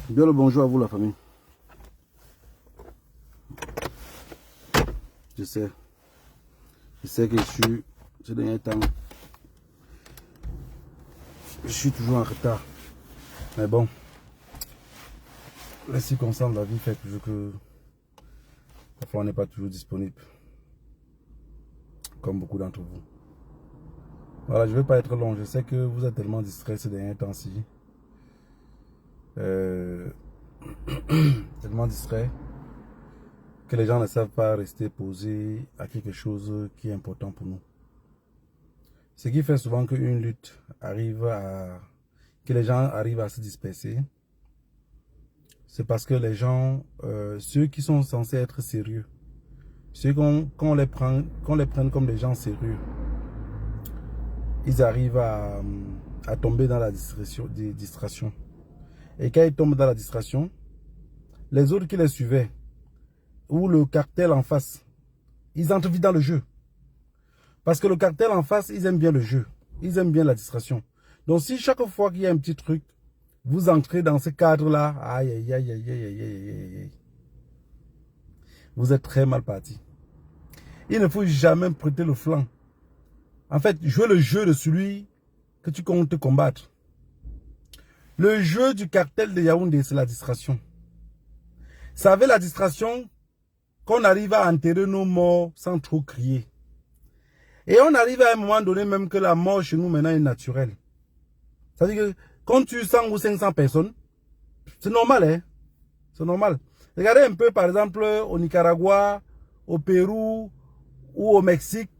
Bien le bonjour à vous la famille. Je sais que ces derniers temps, je suis toujours en retard. Mais bon, les circonstances de la vie fait que parfois on n'est pas toujours disponible. Comme beaucoup d'entre vous. Voilà, je ne vais pas être long. Je sais que vous êtes tellement distraits ces derniers temps-ci. Tellement distraits que les gens ne savent pas rester posés à quelque chose qui est important pour nous. Ce qui fait souvent qu'une lutte que les gens arrivent à se disperser, c'est parce que les gens, ceux qui sont censés être sérieux, ceux qu'on les prenne comme des gens sérieux, ils arrivent à tomber dans la distraction. Et quand ils tombent dans la distraction, les autres qui les suivaient, ou le cartel en face, ils entrent vite dans le jeu. Parce que le cartel en face, ils aiment bien le jeu. Ils aiment bien la distraction. Donc si chaque fois qu'il y a un petit truc, vous entrez dans ce cadre-là, aïe, aïe, aïe, aïe, aïe, aïe, aïe, aïe, vous êtes très mal parti. Il ne faut jamais prêter le flanc. En fait, jouer le jeu de celui que tu comptes combattre. Le jeu du cartel de Yaoundé, c'est la distraction. Vous savez, la distraction, qu'on arrive à enterrer nos morts sans trop crier. Et on arrive à un moment donné même que la mort chez nous maintenant est naturelle. C'est-à-dire que quand tu 100 ou 500 personnes, c'est normal, hein. C'est normal. Regardez un peu, par exemple, au Nicaragua, au Pérou ou au Mexique.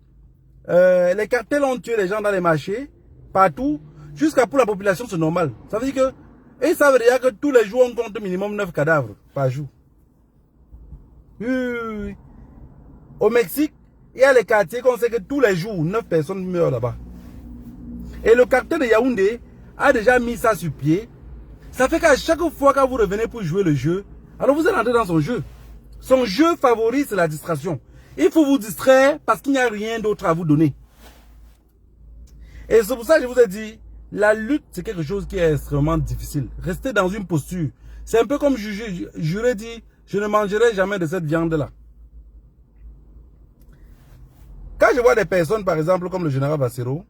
Les cartels ont tué les gens dans les marchés, partout, jusqu'à pour la population, c'est normal. Ça veut dire que, et ça veut dire que tous les jours, on compte minimum 9 cadavres par jour. Oui. Au Mexique, il y a les quartiers qu'on sait que tous les jours, 9 personnes meurent là-bas. Et le cartel de Yaoundé a déjà mis ça sur pied. Ça fait qu'à chaque fois que vous revenez pour jouer le jeu, alors vous êtes rentré dans son jeu. Son jeu favori, c'est la distraction. Il faut vous distraire parce qu'il n'y a rien d'autre à vous donner. Et c'est pour ça que je vous ai dit, la lutte, c'est quelque chose qui est extrêmement difficile. Restez dans une posture. C'est un peu comme j'aurais dit, je ne mangerai jamais de cette viande-là. Quand je vois des personnes, par exemple, comme le général Bassero,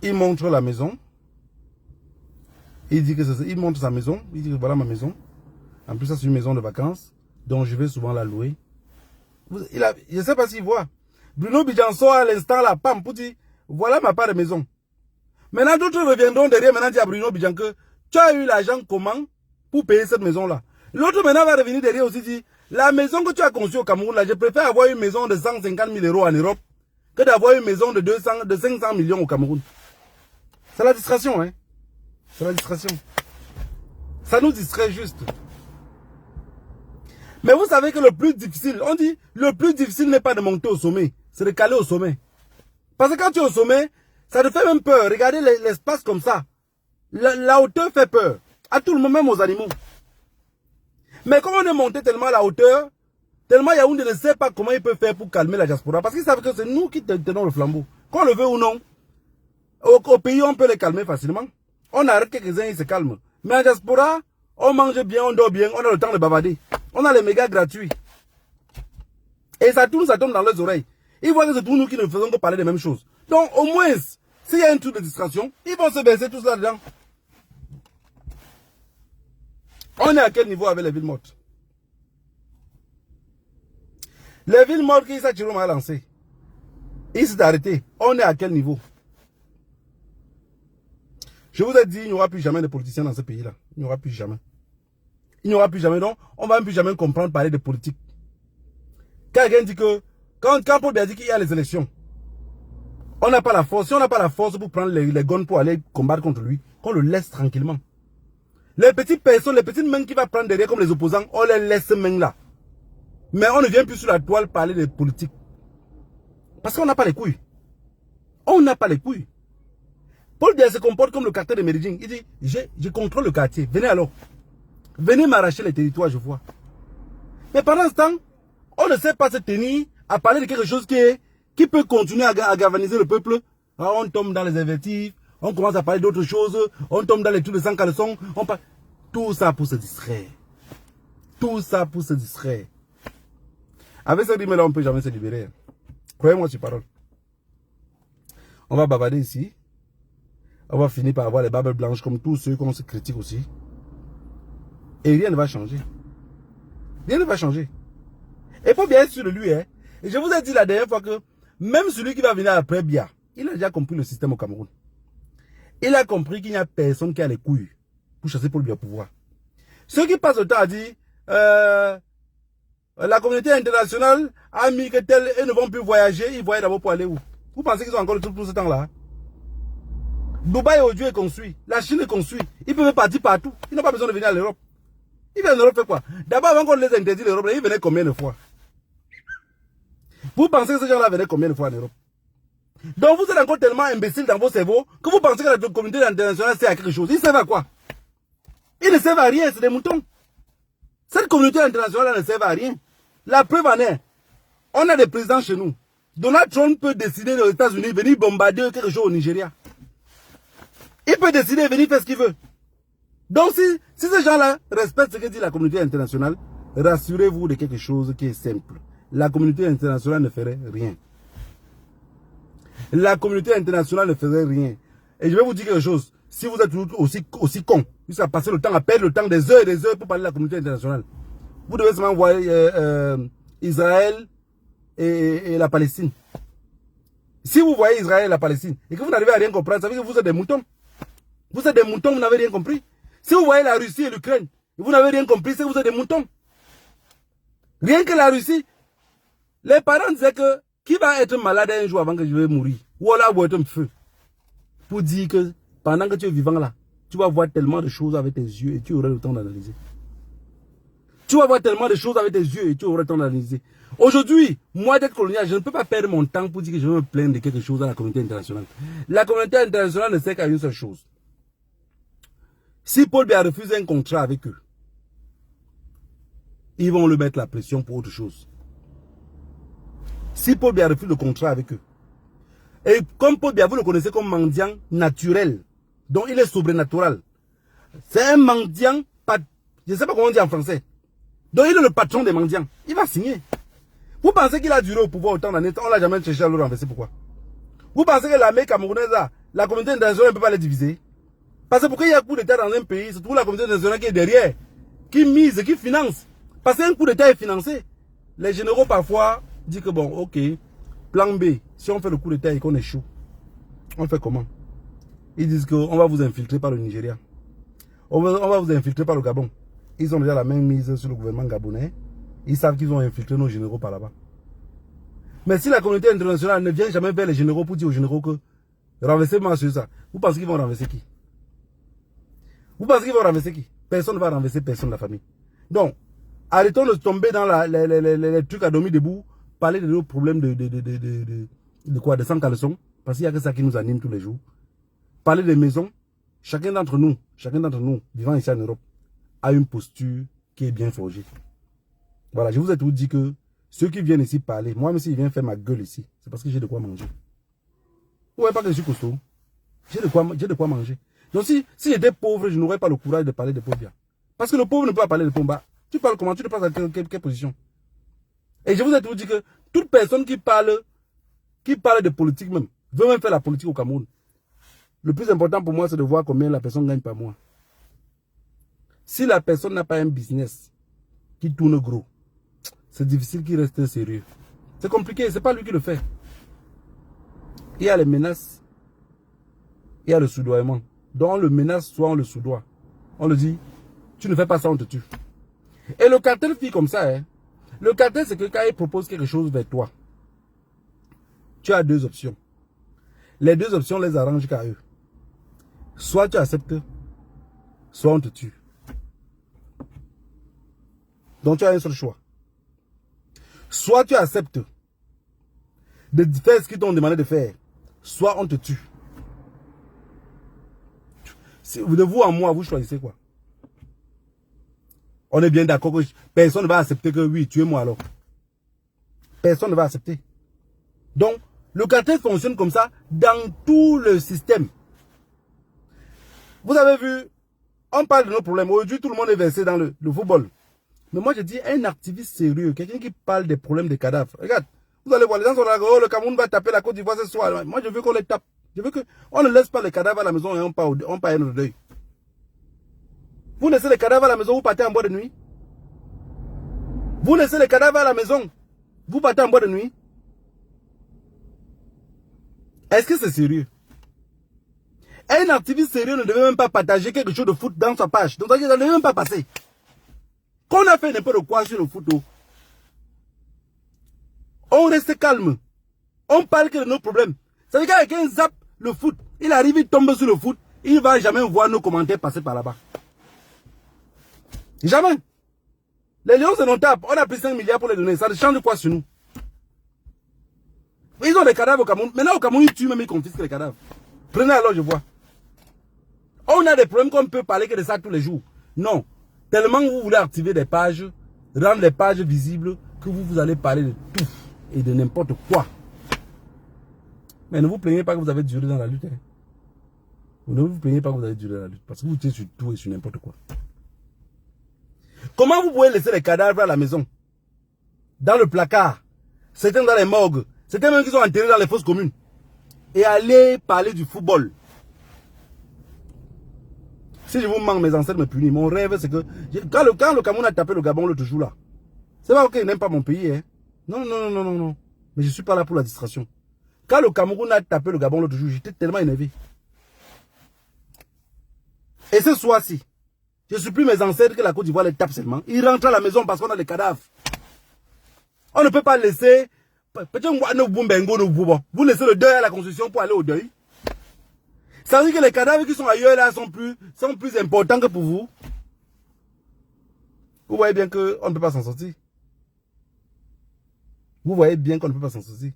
il montre la maison. Il dit que il montre sa maison. Il dit que voilà ma maison. En plus, ça c'est une maison de vacances. Donc je vais souvent la louer. Je ne sais pas s'il voit. Bruno Bidjan sort à l'instant là, pam, pour dire, voilà ma part de maison. Maintenant, d'autres reviendront derrière, maintenant dire à Bruno Bidjan que tu as eu l'argent comment pour payer cette maison-là. L'autre maintenant va revenir derrière aussi dire, la maison que tu as conçue au Cameroun, là, je préfère avoir une maison de 150 000 € en Europe que d'avoir une maison de 500 millions au Cameroun. C'est la distraction, hein. C'est la distraction. Ça nous distrait juste. Mais vous savez que le plus difficile, on dit, le plus difficile n'est pas de monter au sommet, c'est de caler au sommet. Parce que quand tu es au sommet, ça te fait même peur. Regardez l'espace comme ça. La hauteur fait peur. À tout le monde, même aux animaux. Mais comme on est monté tellement à la hauteur, tellement Yaoundé ne sait pas comment il peut faire pour calmer la diaspora. Parce qu'ils savent que c'est nous qui tenons le flambeau. Qu'on le veut ou non, au pays, on peut les calmer facilement. On arrête quelques-uns, ils se calment. Mais en diaspora, on mange bien, on dort bien, on a le temps de bavarder. On a les mégas gratuits. Et ça tombe dans leurs oreilles. Ils voient que c'est tous nous qui ne faisons que parler des mêmes choses. Donc, au moins, s'il y a un truc de distraction, ils vont se baisser tous là-dedans. On est à quel niveau avec les villes mortes? Les villes mortes qu'Issa Chiroma a lancées, il s'est arrêté. On est à quel niveau? Je vous ai dit, il n'y aura plus jamais de politiciens dans ce pays-là. Il n'y aura plus jamais. Il n'y aura plus jamais, donc on ne va plus jamais comprendre parler de politique. Quand quelqu'un dit que, quand Paul Biya dit qu'il y a les élections, on n'a pas la force. Si on n'a pas la force pour prendre les guns pour aller combattre contre lui, qu'on le laisse tranquillement. Les petites personnes, les petites mains qui vont prendre derrière comme les opposants, on les laisse ces mains-là. Mais on ne vient plus sur la toile parler de politique. Parce qu'on n'a pas les couilles. On n'a pas les couilles. Paul Biya se comporte comme le cartel de Méridien. Il dit, je contrôle le quartier. Venez alors. Venez m'arracher les territoires, je vois. Mais pendant ce temps, on ne sait pas se tenir à parler de quelque chose qui peut continuer à galvaniser le peuple. Alors on tombe dans les invectives, on commence à parler d'autres choses, on tombe dans les trucs de sans caleçon. Tout ça pour se distraire. Tout ça pour se distraire. Avec ce rime-là, on ne peut jamais se libérer. Croyez-moi sur parole. On va bavarder ici. On va finir par avoir les barbes blanches comme tous ceux qu'on se critique aussi. Et rien ne va changer. Rien ne va changer. Et il faut bien être sûr de lui. Hein. Et je vous ai dit la dernière fois que même celui qui va venir après Bia, il a déjà compris le système au Cameroun. Il a compris qu'il n'y a personne qui a les couilles pour chasser Paul Biya au pouvoir. Ceux qui passent le temps à dire la communauté internationale a mis que tel et ne vont plus voyager, ils voyagent d'abord pour aller où? Vous pensez qu'ils ont encore tout ce temps-là? Dubaï aujourd'hui est construit, la Chine est construite, ils peuvent partir partout, ils n'ont pas besoin de venir à l'Europe. Ils viennent en Europe faire quoi? D'abord, avant qu'on les interdise l'Europe, ils venaient combien de fois? Vous pensez que ces gens-là venaient combien de fois en Europe? Donc vous êtes encore tellement imbéciles dans vos cerveaux que vous pensez que la communauté internationale sert à quelque chose. Ils servent à quoi? Ils ne servent à rien, c'est des moutons. Cette communauté internationale ne sert à rien. La preuve en est, on a des présidents chez nous. Donald Trump peut décider aux États-Unis de venir bombarder quelque chose au Nigeria. Il peut décider de venir faire ce qu'il veut. Donc si ces gens-là respectent ce que dit la communauté internationale, rassurez-vous de quelque chose qui est simple. La communauté internationale ne ferait rien. La communauté internationale ne ferait rien. Et je vais vous dire quelque chose. Si vous êtes aussi con, jusqu'à passer le temps à perdre le temps des heures et des heures pour parler de la communauté internationale, vous devez seulement voir Israël et la Palestine. Si vous voyez Israël et la Palestine et que vous n'arrivez à rien comprendre, ça veut dire que vous êtes des moutons. Vous êtes des moutons, vous n'avez rien compris. Si vous voyez la Russie et l'Ukraine, et vous n'avez rien compris, c'est que vous êtes des moutons. Rien que la Russie, les parents disaient que qui va être malade un jour avant que je vais mourir? Ou alors boire un feu. Pour dire que pendant que tu es vivant là, tu vas voir tellement de choses avec tes yeux et tu auras le temps d'analyser. Tu vas voir tellement de choses avec tes yeux et tu auras le temps d'analyser. Aujourd'hui, moi d'être colonial, je ne peux pas perdre mon temps pour dire que je veux me plaindre de quelque chose à la communauté internationale. La communauté internationale ne sert qu'à une seule chose. Si Paul Biya refuse un contrat avec eux, ils vont lui mettre la pression pour autre chose. Si Paul Biya refuse le contrat avec eux, et comme Paul Biya, vous le connaissez comme mendiant naturel, donc il est sobrenatural. C'est un mendiant, je ne sais pas comment on dit en français. Donc il est le patron des mendiants. Il va signer. Vous pensez qu'il a duré au pouvoir autant d'années, on ne l'a jamais cherché à le renverser, pourquoi? Vous pensez que l'armée camerounaise, la communauté internationale ne peut pas les diviser? Parce que pourquoi il y a un coup d'État dans un pays, c'est tout la communauté internationale qui est derrière, qui mise, qui finance. Parce qu'un coup d'État est financé. Les généraux parfois disent que bon, ok, plan B, si on fait le coup d'État et qu'on échoue, on fait comment? Ils disent qu'on va vous infiltrer par le Nigeria. On va vous infiltrer par le Gabon. Ils ont déjà la même mise sur le gouvernement gabonais. Ils savent qu'ils vont infiltrer nos généraux par là-bas. Mais si la communauté internationale ne vient jamais vers les généraux pour dire aux généraux que renversez-moi sur ça, vous pensez qu'ils vont renverser qui? Vous pensez qu'ils vont renverser qui? Personne ne va renverser personne de la famille. Donc, arrêtons de tomber dans les trucs à dormir debout, parler de nos problèmes de quoi? De sans caleçon, parce qu'il n'y a que ça qui nous anime tous les jours. Parler des maisons, chacun d'entre nous, vivant ici en Europe, a une posture qui est bien forgée. Voilà, je vous ai tout dit que ceux qui viennent ici parler, moi même s'ils viennent faire ma gueule ici, c'est parce que j'ai de quoi manger. Vous ne voyez pas que je suis costaud? J'ai de quoi manger. Donc si j'étais pauvre, je n'aurais pas le courage de parler de Paul Biya. Parce que le pauvre ne peut pas parler de Pomba. Tu parles comment? Tu te passes à quelle position? Et je vous ai tout dit que toute personne qui parle de politique même, veut même faire la politique au Cameroun. Le plus important pour moi, c'est de voir combien la personne gagne par mois. Si la personne n'a pas un business qui tourne gros, c'est difficile qu'il reste sérieux. C'est compliqué, c'est pas lui qui le fait. Il y a les menaces, il y a le soudoiement. Donc on le menace, soit on le soudoie. On le dit, tu ne fais pas ça, on te tue. Et le cartel fait comme ça. Hein. Le cartel, c'est que quand il propose quelque chose vers toi, tu as deux options. Les deux options les arrangent qu'à eux. Soit tu acceptes, soit on te tue. Donc tu as un seul choix. Soit tu acceptes de faire ce qu'ils t'ont demandé de faire, soit on te tue. De vous à moi, vous choisissez quoi? On est bien d'accord que personne ne va accepter que oui, tuez-moi alors. Personne ne va accepter. Donc, le cartel fonctionne comme ça dans tout le système. Vous avez vu On parle de nos problèmes. Aujourd'hui, tout le monde est versé dans le football. Mais moi, je dis, un activiste sérieux, quelqu'un qui parle des problèmes des cadavres. Regarde, vous allez voir, les gens sont là, oh, le Cameroun va taper la Côte d'Ivoire ce soir. Moi, je veux qu'on les tape. Je veux qu'on ne laisse pas les cadavres à la maison et on part à notre deuil. Vous laissez les cadavres à la maison, vous partez en boîte de nuit. Vous laissez les cadavres à la maison, vous partez en boîte de nuit. Est-ce que c'est sérieux? Un activiste sérieux ne devait même pas partager quelque chose de foot dans sa page. Donc, ça ne devait même pas passer. Qu'on a fait n'importe quoi sur le foot, on reste calme. On parle que de nos problèmes. Ça veut dire que quelqu'un zappe le foot, il arrive, il tombe sur le foot, il ne va jamais voir nos commentaires passer par là-bas. Jamais. Les Lions se nous tapent. On a pris 5 milliards pour les donner. Ça change quoi sur nous? Ils ont des cadavres au Cameroun. Maintenant au Cameroun, ils tuent même, ils confisquent les cadavres. Prenez alors, je vois. On a des problèmes qu'on peut parler que de ça tous les jours. Non. Tellement vous voulez activer des pages, rendre les pages visibles, que vous allez parler de tout et de n'importe quoi. Mais ne vous plaignez pas que vous avez duré dans la lutte. Hein. Ne vous plaignez pas que vous avez duré dans la lutte. Parce que vous tirez sur tout et sur n'importe quoi. Comment vous pouvez laisser les cadavres à la maison? Dans le placard. Certains dans les morgues. Certains même qui sont enterrés dans les fosses communes. Et aller parler du football. Si je vous manque, mes ancêtres me punissent. Mon rêve, c'est que... Quand le Cameroun a tapé le Gabon l'autre jour là. C'est pas ok, il n'aime pas mon pays. Hein. Non. Mais je ne suis pas là pour la distraction. Quand le Cameroun a tapé le Gabon l'autre jour, j'étais tellement énervé. Et ce soir-ci, je ne suis plus mes ancêtres que la Côte d'Ivoire les tape seulement. Ils rentrent à la maison parce qu'on a des cadavres. On ne peut pas laisser... Vous laissez le deuil à la Constitution pour aller au deuil. Ça veut dire que les cadavres qui sont ailleurs là sont plus importants que pour vous. Vous voyez bien qu'on ne peut pas s'en sortir. Vous voyez bien qu'on ne peut pas s'en sortir.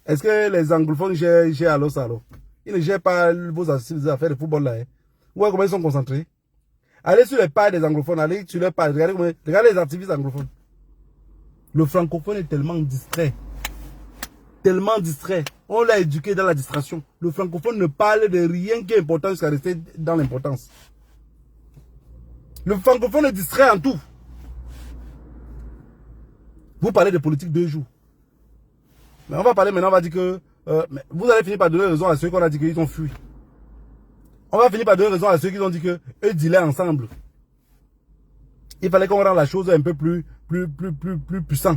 Est-ce que les anglophones gèrent alors ça alors? Ils ne gèrent pas vos affaires de football là. Hein? Vous voyez comment ils sont concentrés? Allez sur les pages des anglophones, allez sur les pages, regardez les activistes anglophones. Le francophone est tellement distrait. Tellement distrait. On l'a éduqué dans la distraction. Le francophone ne parle de rien qui est important jusqu'à rester dans l'importance. Le francophone est distrait en tout. Vous parlez de politique 2 jours. Mais on va parler maintenant, on va dire que... vous allez finir par donner raison à ceux qu'on a dit qu'ils ont fui. On va finir par donner raison à ceux qui ont dit que eux dealaient ensemble. Il fallait qu'on rende la chose un peu plus puissant.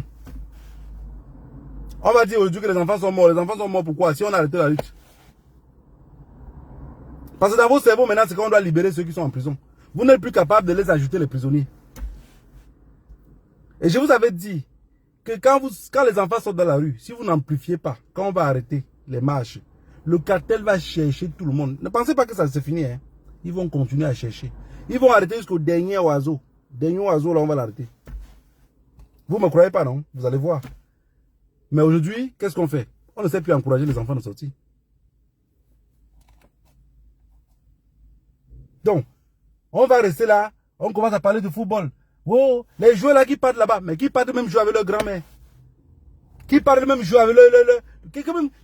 On va dire aujourd'hui que les enfants sont morts. Les enfants sont morts pourquoi? Si on a arrêté la lutte. Parce que dans vos cerveaux maintenant, c'est qu'on doit libérer ceux qui sont en prison. Vous n'êtes plus capable de les ajouter les prisonniers. Et je vous avais dit que quand les enfants sont dans la rue, si vous n'amplifiez pas, quand on va arrêter les marches, le cartel va chercher tout le monde. Ne pensez pas que ça se finit. Hein. Ils vont continuer à chercher. Ils vont arrêter jusqu'au dernier oiseau. Dernier oiseau, là, on va l'arrêter. Vous ne me croyez pas, non? Vous allez voir. Mais aujourd'hui, qu'est-ce qu'on fait? On ne sait plus encourager les enfants de sortir. Donc, on va rester là. On commence à parler de football. Oh, les joueurs là qui partent là-bas, mais qui partent même jouer avec leur grand-mère. Qui partent même jouer avec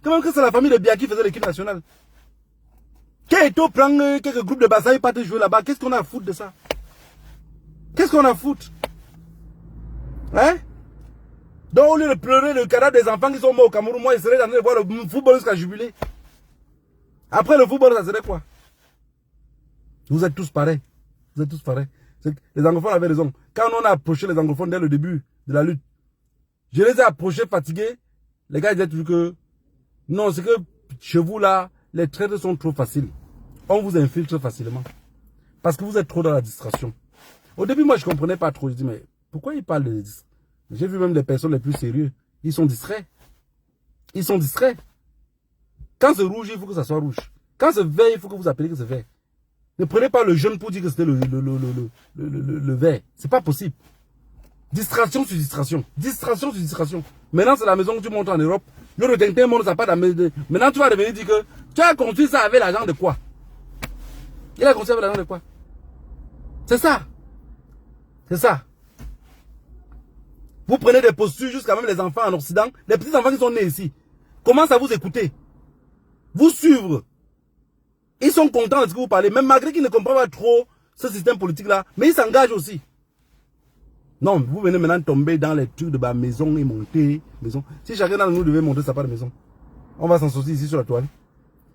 Comment que c'est la famille de Bia qui faisait l'équipe nationale? Keito prend quelques groupes de Bassa, ils partent jouer là-bas. Qu'est-ce qu'on a à foutre de ça? Qu'est-ce qu'on a à foutre? Hein? Donc au lieu de pleurer le cadavre des enfants qui sont morts au Cameroun, moi je serais en train de voir le football jusqu'à jubiler. Après le football, ça serait quoi? Vous êtes tous pareils. Vous êtes tous pareils. Les anglophones avaient raison. Quand on a approché les anglophones dès le début de la lutte, je les ai approchés fatigués. Les gars disaient toujours que non, c'est que chez vous là, les traites sont trop faciles. On vous infiltre facilement. Parce que vous êtes trop dans la distraction. Au début, moi je ne comprenais pas trop. Je dis, mais pourquoi ils parlent de distraction? J'ai vu même les personnes les plus sérieuses. Ils sont distraits. Ils sont distraits. Quand c'est rouge, il faut que ça soit rouge. Quand c'est vert, il faut que vous appeliez que c'est vert. Ne prenez pas le jaune pour dire que c'était le vert. C'est pas possible. Distraction sur distraction. Distraction sur distraction. Maintenant, c'est la maison que tu montes en Europe. Le retinté monde, ça pas d'amener. Maintenant, tu vas revenir dire que tu as construit ça avec l'argent de quoi? Il a construit avec l'argent de quoi? C'est ça. C'est ça. Vous prenez des postures jusqu'à même les enfants en Occident, les petits enfants qui sont nés ici, commencent à vous écouter, vous suivre. Ils sont contents de ce que vous parlez, même malgré qu'ils ne comprennent pas trop ce système politique-là, mais ils s'engagent aussi. Non, vous venez maintenant tomber dans les trucs de ma maison et monter, maison. Si chacun d'entre nous devait monter sa part de maison, on va s'en sortir ici sur la toile.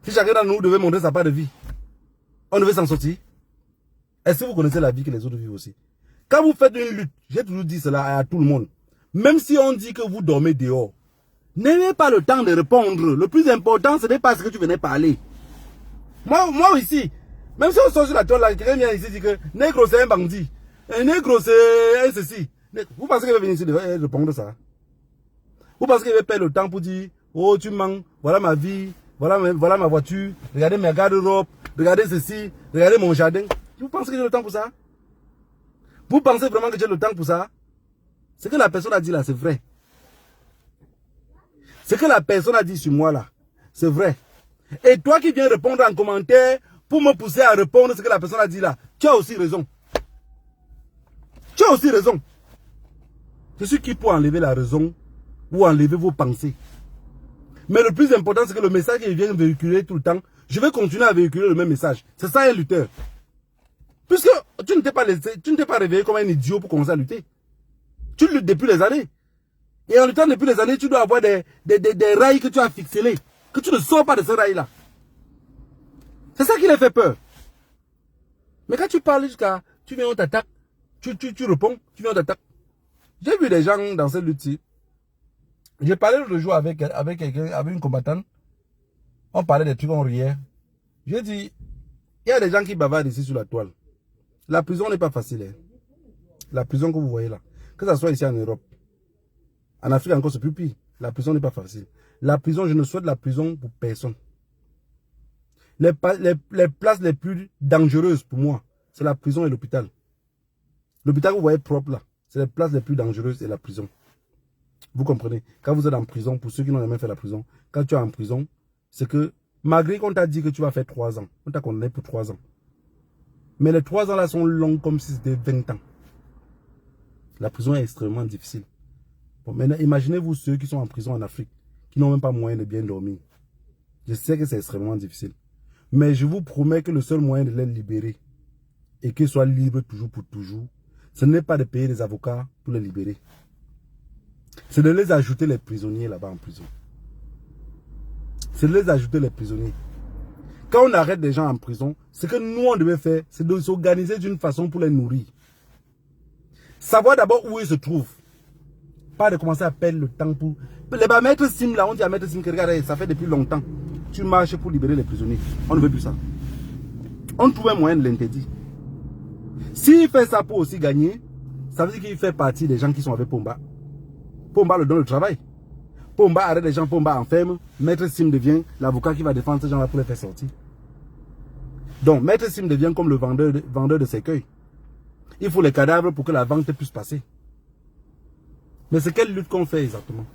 Si chacun d'entre nous devait monter sa part de vie, on devait s'en sortir. Est-ce que vous connaissez la vie que les autres vivent aussi? Quand vous faites une lutte, j'ai toujours dit cela à tout le monde. Même si on dit que vous dormez dehors, n'ayez pas le temps de répondre. Le plus important, ce n'est pas ce que tu venais parler. Moi ici, même si on sort sur la toile, quelqu'un vient ici et dit que négro c'est un bandit. Un négro c'est un ceci. Vous pensez qu'il va venir ici répondre ça? Vous pensez qu'il va perdre le temps pour dire, oh tu mens, voilà ma vie, voilà ma voiture, regardez mes garde-robes, regardez ceci, regardez mon jardin. Vous pensez que j'ai le temps pour ça? Vous pensez vraiment que j'ai le temps pour ça? Ce que la personne a dit là, c'est vrai. Ce que la personne a dit sur moi là, c'est vrai. Et toi qui viens répondre en commentaire pour me pousser à répondre ce que la personne a dit là, tu as aussi raison. Tu as aussi raison. Je suis qui pour enlever la raison ou enlever vos pensées. Mais le plus important, c'est que le message qu'il vient véhiculer tout le temps, je vais continuer à véhiculer le même message. C'est ça un lutteur. Puisque tu ne t'es pas réveillé comme un idiot pour commencer à lutter. Tu luttes depuis les années. Et en luttant depuis les années, tu dois avoir des rails que tu as fixés. Que tu ne sors pas de ces rails-là. C'est ça qui les fait peur. Mais quand tu parles jusqu'à, tu viens, on t'attaque. Tu réponds, tu viens, on t'attaque. J'ai vu des gens dans cette lutte-ci. J'ai parlé l'autre jour avec quelqu'un, avec une combattante. On parlait des trucs, on riait. J'ai dit, il y a des gens qui bavardent ici sur la toile. La prison n'est pas facile. Hein. La prison que vous voyez là. Que ce soit ici en Europe. En Afrique encore, c'est plus pire. La prison n'est pas facile. La prison, je ne souhaite la prison pour personne. Les places les plus dangereuses pour moi, c'est la prison et l'hôpital. L'hôpital que vous voyez propre là, c'est les places les plus dangereuses et la prison. Vous comprenez? Quand vous êtes en prison, pour ceux qui n'ont jamais fait la prison, quand tu es en prison, c'est que malgré qu'on t'a dit que tu vas faire 3 ans, on t'a condamné pour 3 ans. Mais les 3 ans là sont longs comme si c'était 20 ans. La prison est extrêmement difficile. Bon, maintenant, imaginez-vous ceux qui sont en prison en Afrique, qui n'ont même pas moyen de bien dormir. Je sais que c'est extrêmement difficile. Mais je vous promets que le seul moyen de les libérer, et qu'ils soient libres toujours pour toujours, ce n'est pas de payer des avocats pour les libérer. C'est de les ajouter les prisonniers là-bas en prison. C'est de les ajouter les prisonniers. Quand on arrête des gens en prison, ce que nous on devait faire, c'est de s'organiser d'une façon pour les nourrir. Savoir d'abord où ils se trouvent. Pas de commencer à perdre le temps pour... Les maîtres Sim là, on dit à maître Sim que regarde, ça fait depuis longtemps. Tu marches pour libérer les prisonniers. On ne veut plus ça. On trouve un moyen de l'interdire. S'il fait ça pour aussi gagner, ça veut dire qu'il fait partie des gens qui sont avec Pomba. Pomba le donne le travail. Pomba arrête les gens, Pomba enferme. Maître Sim devient l'avocat qui va défendre ces gens-là pour les faire sortir. Donc, Maître Sim devient comme le vendeur de cercueils. Il faut les cadavres pour que la vente puisse passer. Mais c'est quelle lutte qu'on fait exactement?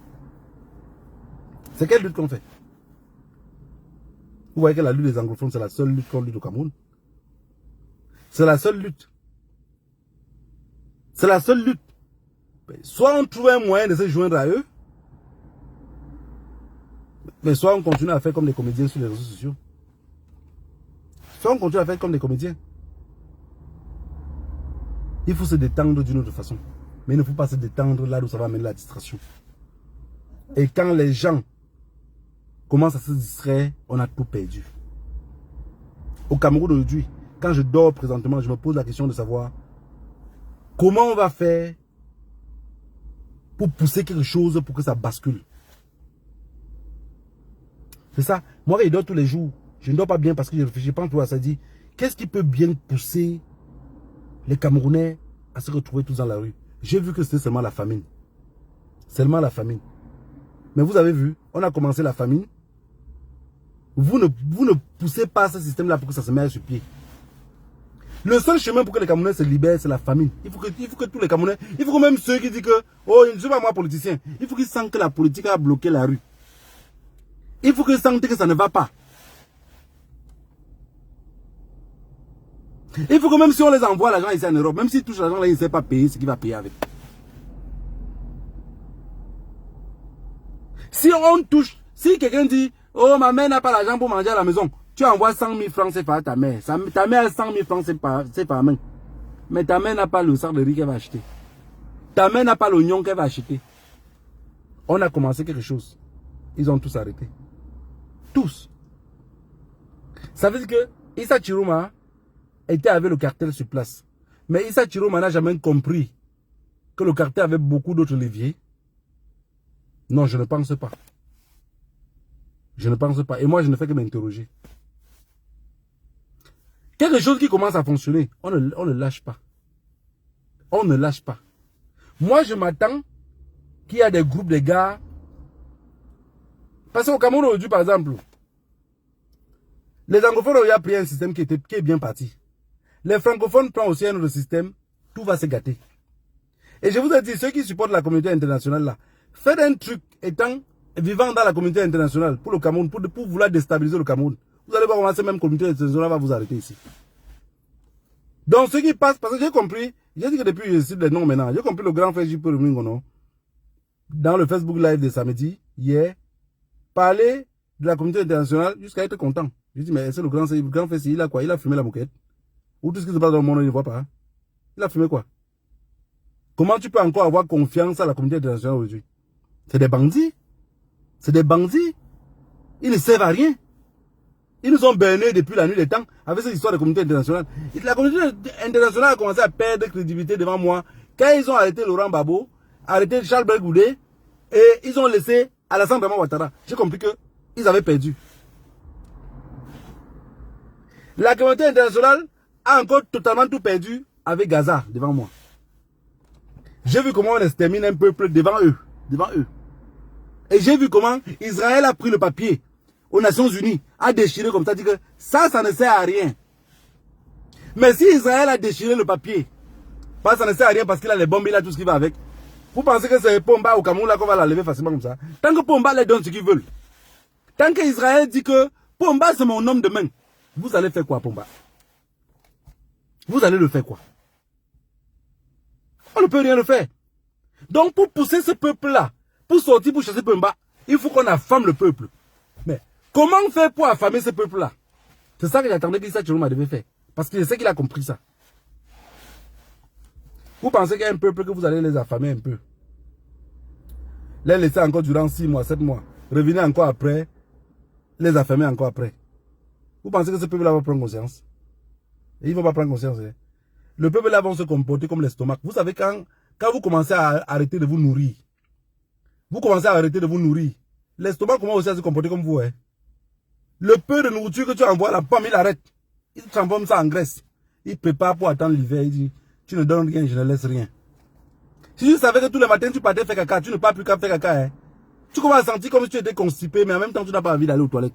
C'est quelle lutte qu'on fait? Vous voyez que la lutte des anglophones, c'est la seule lutte qu'on lutte au Cameroun. C'est la seule lutte. C'est la seule lutte. Soit on trouve un moyen de se joindre à eux, mais soit on continue à faire comme des comédiens sur les réseaux sociaux. Soit on continue à faire comme des comédiens. Il faut se détendre d'une autre façon. Mais il ne faut pas se détendre là où ça va amener la distraction. Et quand les gens commencent à se distraire, on a tout perdu. Au Cameroun aujourd'hui, quand je dors présentement, je me pose la question de savoir comment on va faire pour pousser quelque chose pour que ça bascule. C'est ça. Moi, je dors tous les jours. Je ne dors pas bien parce que je réfléchis pas tout à ça. Dit, qu'est-ce qui peut bien pousser les Camerounais à se retrouver tous dans la rue? J'ai vu que c'était seulement la famine. Seulement la famine. Mais vous avez vu, on a commencé la famine. Vous ne poussez pas ce système-là pour que ça se mette sur pied. Le seul chemin pour que les Camerounais se libèrent, c'est la famine. Il faut que tous les Camerounais, il faut que même ceux qui disent que, oh, je ne suis pas moi politicien, il faut qu'ils sentent que la politique a bloqué la rue. Il faut qu'ils sentent que ça ne va pas. Il faut que même si on les envoie l'argent ici en Europe, même s'ils touchent l'argent là, ils ne savent pas payer ce qu'il va payer avec. Si on touche, si quelqu'un dit, oh ma mère n'a pas l'argent pour manger à la maison, Tu envoies 100 000 francs CFA à ta mère. Ta mère a 100 000 francs CFA à main. Mais ta mère n'a pas le sac de riz qu'elle va acheter. Ta mère n'a pas l'oignon qu'elle va acheter. On a commencé quelque chose. Ils ont tous arrêté. Tous. Ça veut dire que Issa Chiroma était avec le cartel sur place. Mais Issa Chiroma n'a jamais compris que le cartel avait beaucoup d'autres leviers. Non, je ne pense pas. Je ne pense pas. Et moi, je ne fais que m'interroger. Quelque chose qui commence à fonctionner, on ne lâche pas. On ne lâche pas. Moi, je m'attends qu'il y a des groupes de gars. Parce qu'au Cameroun aujourd'hui, par exemple, les anglophones ont pris un système qui est bien parti. Les francophones prennent aussi un autre système, tout va se gâter. Et je vous ai dit, ceux qui supportent la communauté internationale là, faites un truc étant vivant dans la communauté internationale pour le Cameroun, pour vouloir déstabiliser le Cameroun. Vous allez voir comment cette même communauté internationale va vous arrêter ici. Donc ce qui passe, parce que j'ai compris, j'ai dit que depuis je cite les noms maintenant, j'ai compris le grand frère J.P. Rumingono, dans le Facebook Live de samedi, hier, parler de la communauté internationale jusqu'à être content. Je dis, mais c'est le grand frère, il a quoi? Il a fumé la moquette. Ou tout ce qui se passe dans le monde, il ne voit pas. Il a fumé quoi? Comment tu peux encore avoir confiance à la communauté internationale aujourd'hui? C'est des bandits. C'est des bandits. Ils ne servent à rien. Ils nous ont bernés depuis la nuit des temps avec cette histoire de communauté internationale. La communauté internationale a commencé à perdre crédibilité devant moi quand ils ont arrêté Laurent Gbagbo, arrêté Charles Ble Goudet et ils ont laissé Alassane Draman Ouattara. J'ai compris qu'ils avaient perdu. La communauté internationale a encore totalement tout perdu avec Gaza devant moi. J'ai vu comment on extermine un peuple devant eux. Et j'ai vu comment Israël a pris le papier aux Nations Unies, a déchiré comme ça, dit que ça ne sert à rien. Mais si Israël a déchiré le papier, ça ne sert à rien parce qu'il a les bombes, il a tout ce qui va avec. Vous pensez que c'est Pomba au Cameroun là qu'on va la lever facilement comme ça? Tant que Pomba les donne ce qu'ils veulent. Tant que Israël dit que Pomba c'est mon homme de main, vous allez faire quoi Pomba? Vous allez le faire quoi? On ne peut rien le faire. Donc pour pousser ce peuple-là, pour sortir, pour chasser Pomba, il faut qu'on affame le peuple. Mais comment faire pour affamer ce peuple-là? C'est ça que j'attendais qu'Issa Chiroma devait faire. Parce que je sais qu'il a compris ça. Vous pensez qu'il y a un peuple que vous allez les affamer un peu? Les laisser encore durant 6 mois, 7 mois. Revenez encore après. Les affamer encore après. Vous pensez que ce peuple-là va prendre conscience? Et ils ne vont pas prendre conscience. Hein? Le peuple-là va se comporter comme l'estomac. Vous savez, quand vous commencez à arrêter de vous nourrir, l'estomac commence aussi à se comporter comme vous. Hein? Le peu de nourriture que tu envoies, la pomme, il arrête. Il transforme ça en graisse. Il prépare pour attendre l'hiver. Il dit, tu ne donnes rien, je ne laisse rien. Si tu savais que tous les matins tu partais faire caca, tu ne pars plus qu'à faire caca. Hein? Tu commences à sentir comme si tu étais constipé, mais en même temps tu n'as pas envie d'aller aux toilettes.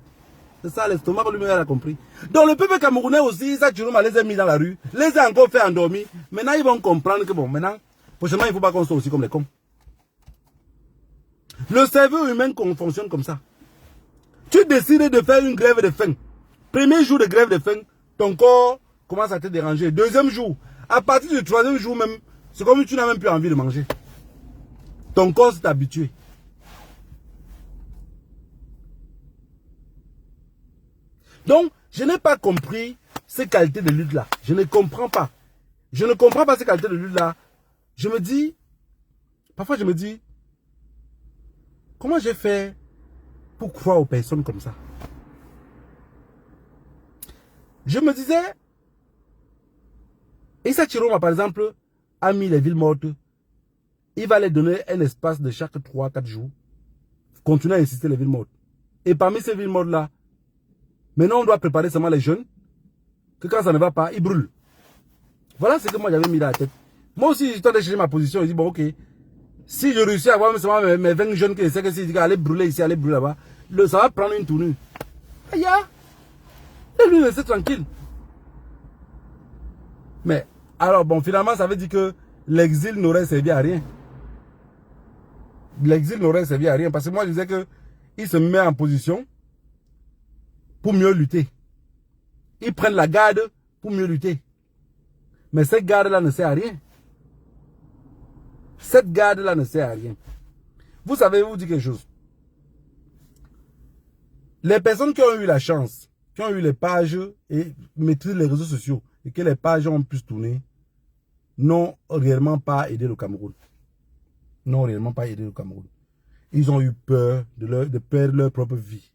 C'est ça, l'estomac lui-même a compris. Donc le peuple camerounais aussi, Issa Chiroma les a mis dans la rue, les a encore fait endormir. Maintenant ils vont comprendre que bon, maintenant, prochainement il ne faut pas qu'on soit aussi comme les cons. Le cerveau humain fonctionne comme ça. Tu décides de faire une grève de faim. Premier jour de grève de faim, ton corps commence à te déranger. Deuxième jour, à partir du troisième jour même, c'est comme si tu n'as même plus envie de manger. Ton corps s'est habitué. Donc, je n'ai pas compris ces qualités de lutte-là. Je ne comprends pas. Je ne comprends pas ces qualités de lutte-là. Je me dis, parfois je me dis, comment j'ai fait pour croire aux personnes comme ça? Je me disais, Issa Chiroma par exemple, a mis les villes mortes. Il va les donner un espace de chaque 3-4 jours. Continuer à insister les villes mortes. Et parmi ces villes mortes-là, maintenant on doit préparer seulement les jeunes. Que quand ça ne va pas, ils brûlent. Voilà ce que moi j'avais mis dans la tête. Moi aussi, j'étais en train de chercher ma position. Je dis, bon ok, si je réussis à avoir seulement mes 20 jeunes qui essaient que si aller brûler ici, aller brûler là-bas, ça va prendre une tournure. Aïe, et lui laisser tranquille. Mais, alors bon, finalement, ça veut dire que l'exil n'aurait servi à rien. L'exil n'aurait servi à rien. Parce que moi, je disais qu'il se met en position pour mieux lutter. Ils prennent la garde pour mieux lutter. Mais cette garde-là ne sert à rien. Cette garde-là ne sert à rien. Vous savez, vous dire quelque chose. Les personnes qui ont eu la chance qui ont eu les pages et maîtrisent les réseaux sociaux et que les pages ont plus tourné, n'ont réellement pas aidé le Cameroun. N'ont réellement pas aidé le Cameroun. Ils ont eu peur de perdre leur propre vie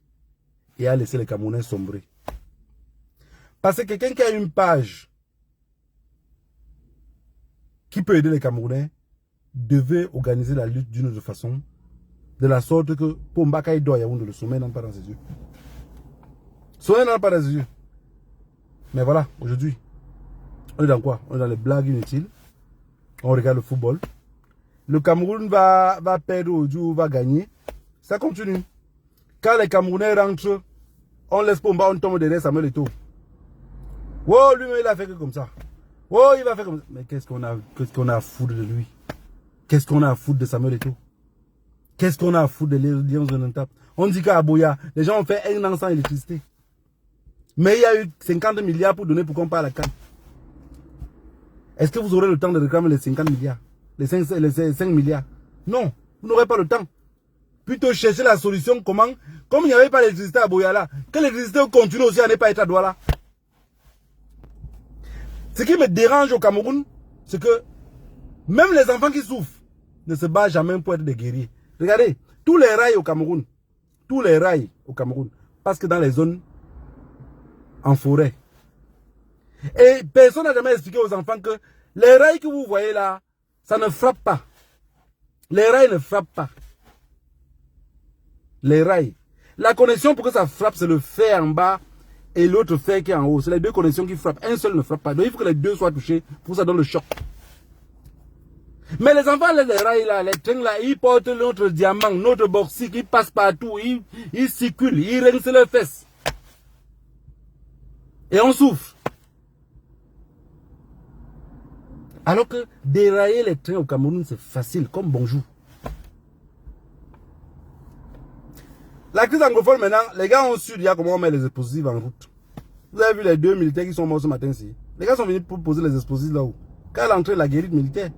et à laisser les Camerounais sombrer. Parce que quelqu'un qui a une page qui peut aider les Camerounais devait organiser la lutte d'une autre façon, de la sorte que pour Mbaka et Yaoundé, le sommet n'entre pas dans ses yeux. Le sommet n'entre pas dans ses yeux. Mais voilà, aujourd'hui, on est dans quoi? On est dans les blagues inutiles. On regarde le football. Le Cameroun va perdre aujourd'hui ou va gagner. Ça continue. Quand les Camerounais rentrent, on laisse Pomba, on tombe derrière Samuel Eto'o. Oh, lui, il a fait que comme ça. Oh, il va faire comme ça. Mais qu'est-ce qu'on a à foutre de lui? Qu'est-ce qu'on a à foutre de Samuel Eto'o? Qu'est-ce qu'on a à foutre de Lions de Nantes? On dit qu'à Boya, les gens ont fait un an sans électricité. Mais il y a eu 50 milliards pour donner pour qu'on parle à la CAN. Est-ce que vous aurez le temps de réclamer les 50 milliards? Les 5 milliards? Non, vous n'aurez pas le temps. Plutôt chercher la solution comment, comme il n'y avait pas d'électricité à Boyala, que l'électricité continue aussi à ne pas être à Douala. Ce qui me dérange au Cameroun, c'est que même les enfants qui souffrent ne se battent jamais pour être des guerriers. Regardez, tous les rails au Cameroun, parce que dans les zones en forêt. Et personne n'a jamais expliqué aux enfants que les rails que vous voyez là, ça ne frappe pas. Les rails ne frappent pas. Les rails. La connexion pour que ça frappe, c'est le fer en bas et l'autre fer qui est en haut. C'est les deux connexions qui frappent. Un seul ne frappe pas. Donc il faut que les deux soient touchés pour que ça donne le choc. Mais les enfants, les rails là, les trains là, ils portent notre diamant, notre bauxite, ils passent partout, ils circulent, ils rincent leurs fesses. Et on souffre. Alors que dérailler les trains au Cameroun, c'est facile, comme bonjour. La crise anglophone maintenant, les gars ont su il y a comment on met les explosifs en route. Vous avez vu les 2 militaires qui sont morts ce matin-ci. Les gars sont venus pour poser les explosifs là-haut. Quand l'entrée de la guérite militaire.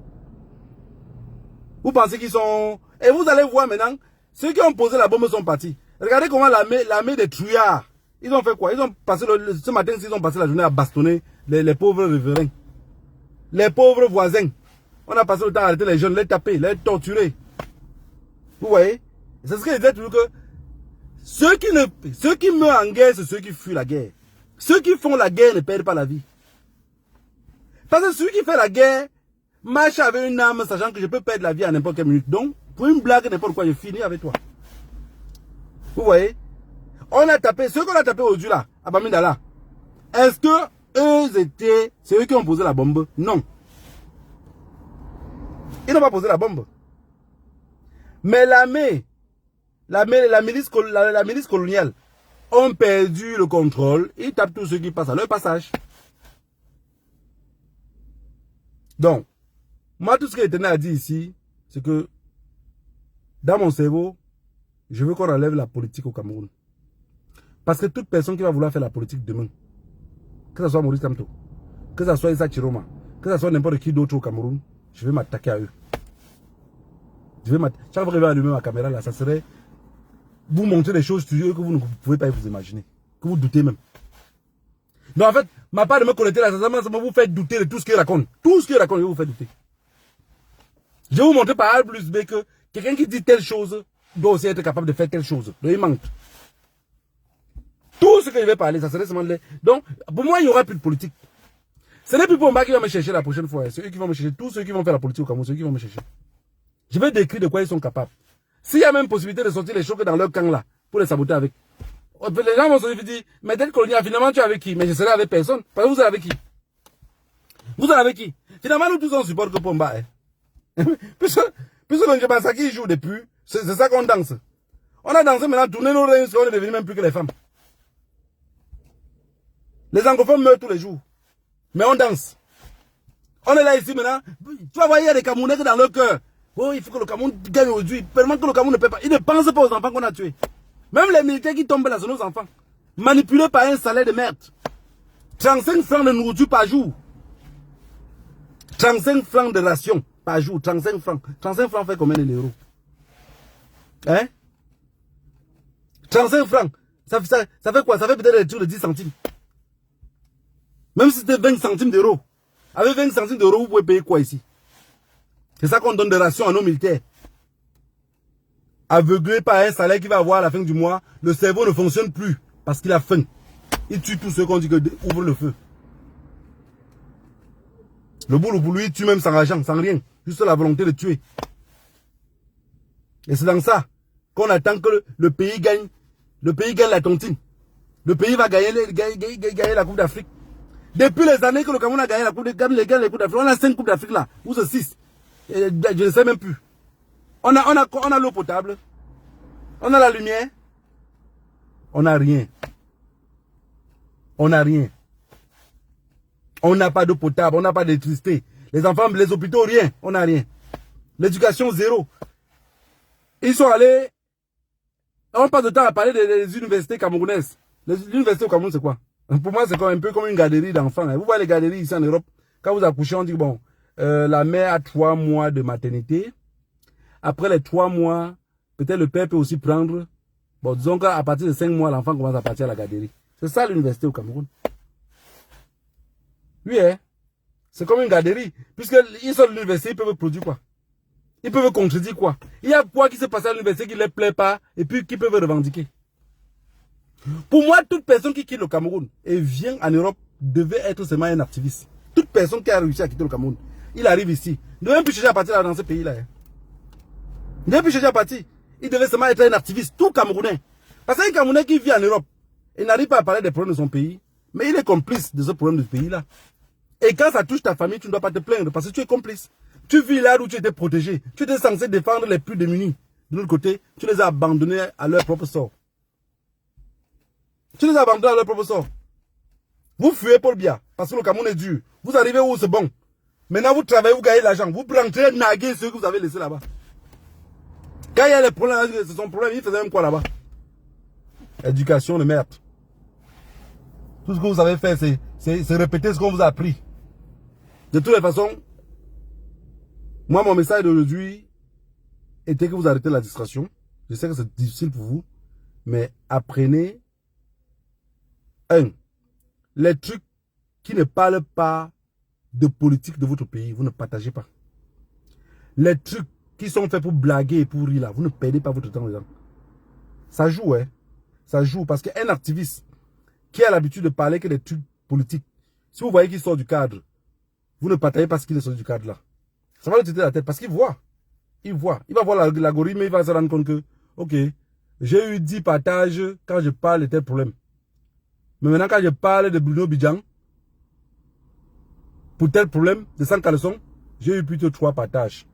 Vous pensez qu'ils sont... Et vous allez voir maintenant, ceux qui ont posé la bombe sont partis. Regardez comment l'armée des trouillards, ils ont fait quoi? Ils ont passé ce matin, ils ont passé la journée à bastonner les pauvres riverains. Les pauvres voisins. On a passé le temps à arrêter les jeunes, les taper, les torturer. Vous voyez? C'est ce que je disais toujours que ceux qui meurent en guerre, c'est ceux qui fuient la guerre. Ceux qui font la guerre ne perdent pas la vie. Parce que celui qui fait la guerre marche avec une arme, sachant que je peux perdre la vie à n'importe quelle minute. Donc, pour une blague, n'importe quoi, je finis avec toi. Vous voyez? On a tapé, ceux qu'on a tapé aujourd'hui là, à Bamindala, est-ce que c'est eux qui ont posé la bombe? Non. Ils n'ont pas posé la bombe. Mais la milice coloniale ont perdu le contrôle. Ils tapent tous ceux qui passent à leur passage. Donc, moi, tout ce que je tenais à dire ici, c'est que dans mon cerveau, je veux qu'on enlève la politique au Cameroun. Parce que toute personne qui va vouloir faire la politique demain, que ce soit Maurice Kamto, que ce soit Issa Chiroma, que ce soit n'importe qui d'autre au Cameroun, je vais m'attaquer à eux. Chaque fois que je vais allumer ma caméra là, ça serait vous montrer des choses que vous ne pouvez pas vous imaginer, que vous doutez même. Donc en fait, ma part de me connecter là, ça va vous faire douter de tout ce qu'il raconte. Tout ce qu'il raconte, je vais vous faire douter. Je vais vous montrer par A plus B que quelqu'un qui dit telle chose doit aussi être capable de faire telle chose. Donc il manque. Tout ce que je vais parler, ça serait seulement... Donc, pour moi, il n'y aura plus de politique. Ce n'est plus pour moi qui va me chercher la prochaine fois. C'est eux qui vont me chercher. Tous ceux qui vont faire la politique au Cameroun, c'est eux qui vont me chercher. Je vais décrire de quoi ils sont capables. S'il y a même possibilité de sortir les chocs dans leur camp là, pour les saboter avec. Les gens vont se dire, mais telle coloniale, finalement tu es avec qui? Mais je serai avec personne. Parce que vous êtes avec qui? Vous êtes avec qui? Finalement, nous tous on supporte que Pomba. Puisque le Njabasaki joue depuis, c'est ça qu'on danse. On a dansé maintenant, tourner nos reins, on est devenu même plus que les femmes. Les anglophones meurent tous les jours. Mais on danse. On est là ici maintenant. Tu vas voir, il y a des Camerounais dans leur cœur. Oh, il faut que le Cameroun gagne aujourd'hui. Tellement que le Cameroun ne peut pas. Ils ne pensent pas aux enfants qu'on a tués. Même les militaires qui tombent là, c'est nos enfants. Manipulés par un salaire de merde. 35 francs de nourriture par jour. 35 francs de ration par jour. 35 francs. 35 francs fait combien d'euros? Hein? 35 francs. Ça fait quoi? Ça fait peut-être des trucs de 10 centimes. Même si c'était 20 centimes d'euros. Avec 20 centimes d'euros, vous pouvez payer quoi ici? C'est ça qu'on donne des rations à nos militaires. Aveuglé par un salaire qu'il va avoir à la fin du mois, le cerveau ne fonctionne plus parce qu'il a faim. Il tue tous ceux qu'on dit que ouvre le feu. Le boulot pour lui, il tue même sans argent, sans rien. Juste la volonté de tuer. Et c'est dans ça qu'on attend que le pays gagne. Le pays gagne la tontine. Le pays va gagner la Coupe d'Afrique. Depuis les années que le Cameroun a gagné la Coupe d'Afrique, on a 5 Coupes d'Afrique là, ou c'est 6. Je ne sais même plus. On a l'eau potable. On a la lumière. On n'a rien. On n'a rien. On n'a pas d'eau potable, on n'a pas d'électricité. Les enfants, les hôpitaux, rien. On n'a rien. L'éducation, zéro. Ils sont allés... On passe de temps à parler des universités camerounaises. L'université au Cameroun, c'est quoi? Pour moi, c'est un peu comme une garderie d'enfants. Vous voyez les garderies ici en Europe. Quand vous accouchez, on dit, bon, la mère a 3 mois de maternité. Après les 3 mois, peut-être le père peut aussi prendre. Bon, disons qu'à partir de 5 mois, l'enfant commence à partir à la garderie. C'est ça l'université au Cameroun. Oui, hein? C'est comme une garderie. Puisqu'ils sont à l'université, ils peuvent produire quoi? Ils peuvent contredire quoi? Il y a quoi qui se passe à l'université qui ne les plaît pas et puis qui peuvent revendiquer? Pour moi, toute personne qui quitte le Cameroun et vient en Europe devait être seulement un activiste. Toute personne qui a réussi à quitter le Cameroun, il arrive ici. Il ne devait même plus chercher à partir dans ce pays-là. Hein. Il ne devait plus chercher à partir. Il devait seulement être un activiste, tout Camerounais. Parce qu'un Camerounais qui vit en Europe et n'arrive pas à parler des problèmes de son pays, mais il est complice de ce problème de ce pays-là. Et quand ça touche ta famille, tu ne dois pas te plaindre parce que tu es complice. Tu vis là où tu étais protégé. Tu étais censé défendre les plus démunis. De l'autre côté, tu les as abandonnés à leur propre sort. Tu les as abandonnés à leur propre sort. Vous fuyez Paul Biya parce que le Cameroun est dur. Vous arrivez où c'est bon. Maintenant vous travaillez, vous gagnez l'argent. Vous rentrez naguer ceux que vous avez laissés là-bas. Quand il y a les problèmes, c'est son problème. Il faisait même quoi là-bas? Éducation de merde. Tout ce que vous avez fait, c'est répéter ce qu'on vous a appris. De toutes les façons, moi, mon message d'aujourd'hui était que vous arrêtez la distraction. Je sais que c'est difficile pour vous, mais apprenez, les trucs qui ne parlent pas de politique de votre pays, vous ne partagez pas. Les trucs qui sont faits pour blaguer et pour rire là, vous ne perdez pas votre temps dedans. Ça joue, hein. Ça joue parce qu'un activiste qui a l'habitude de parler que des trucs politiques, si vous voyez qu'il sort du cadre, vous ne partagez pas ce qu'il est sorti du cadre là. Ça va lui tirer la tête parce qu'il voit. Il voit. Il va voir l'algorithme et il va se rendre compte que, ok, j'ai eu 10 partages quand je parle de tel problème. Mais maintenant, quand je parle de Bruno Bidjan, pour tel problème, de 100 caleçons, j'ai eu plutôt 3 partages.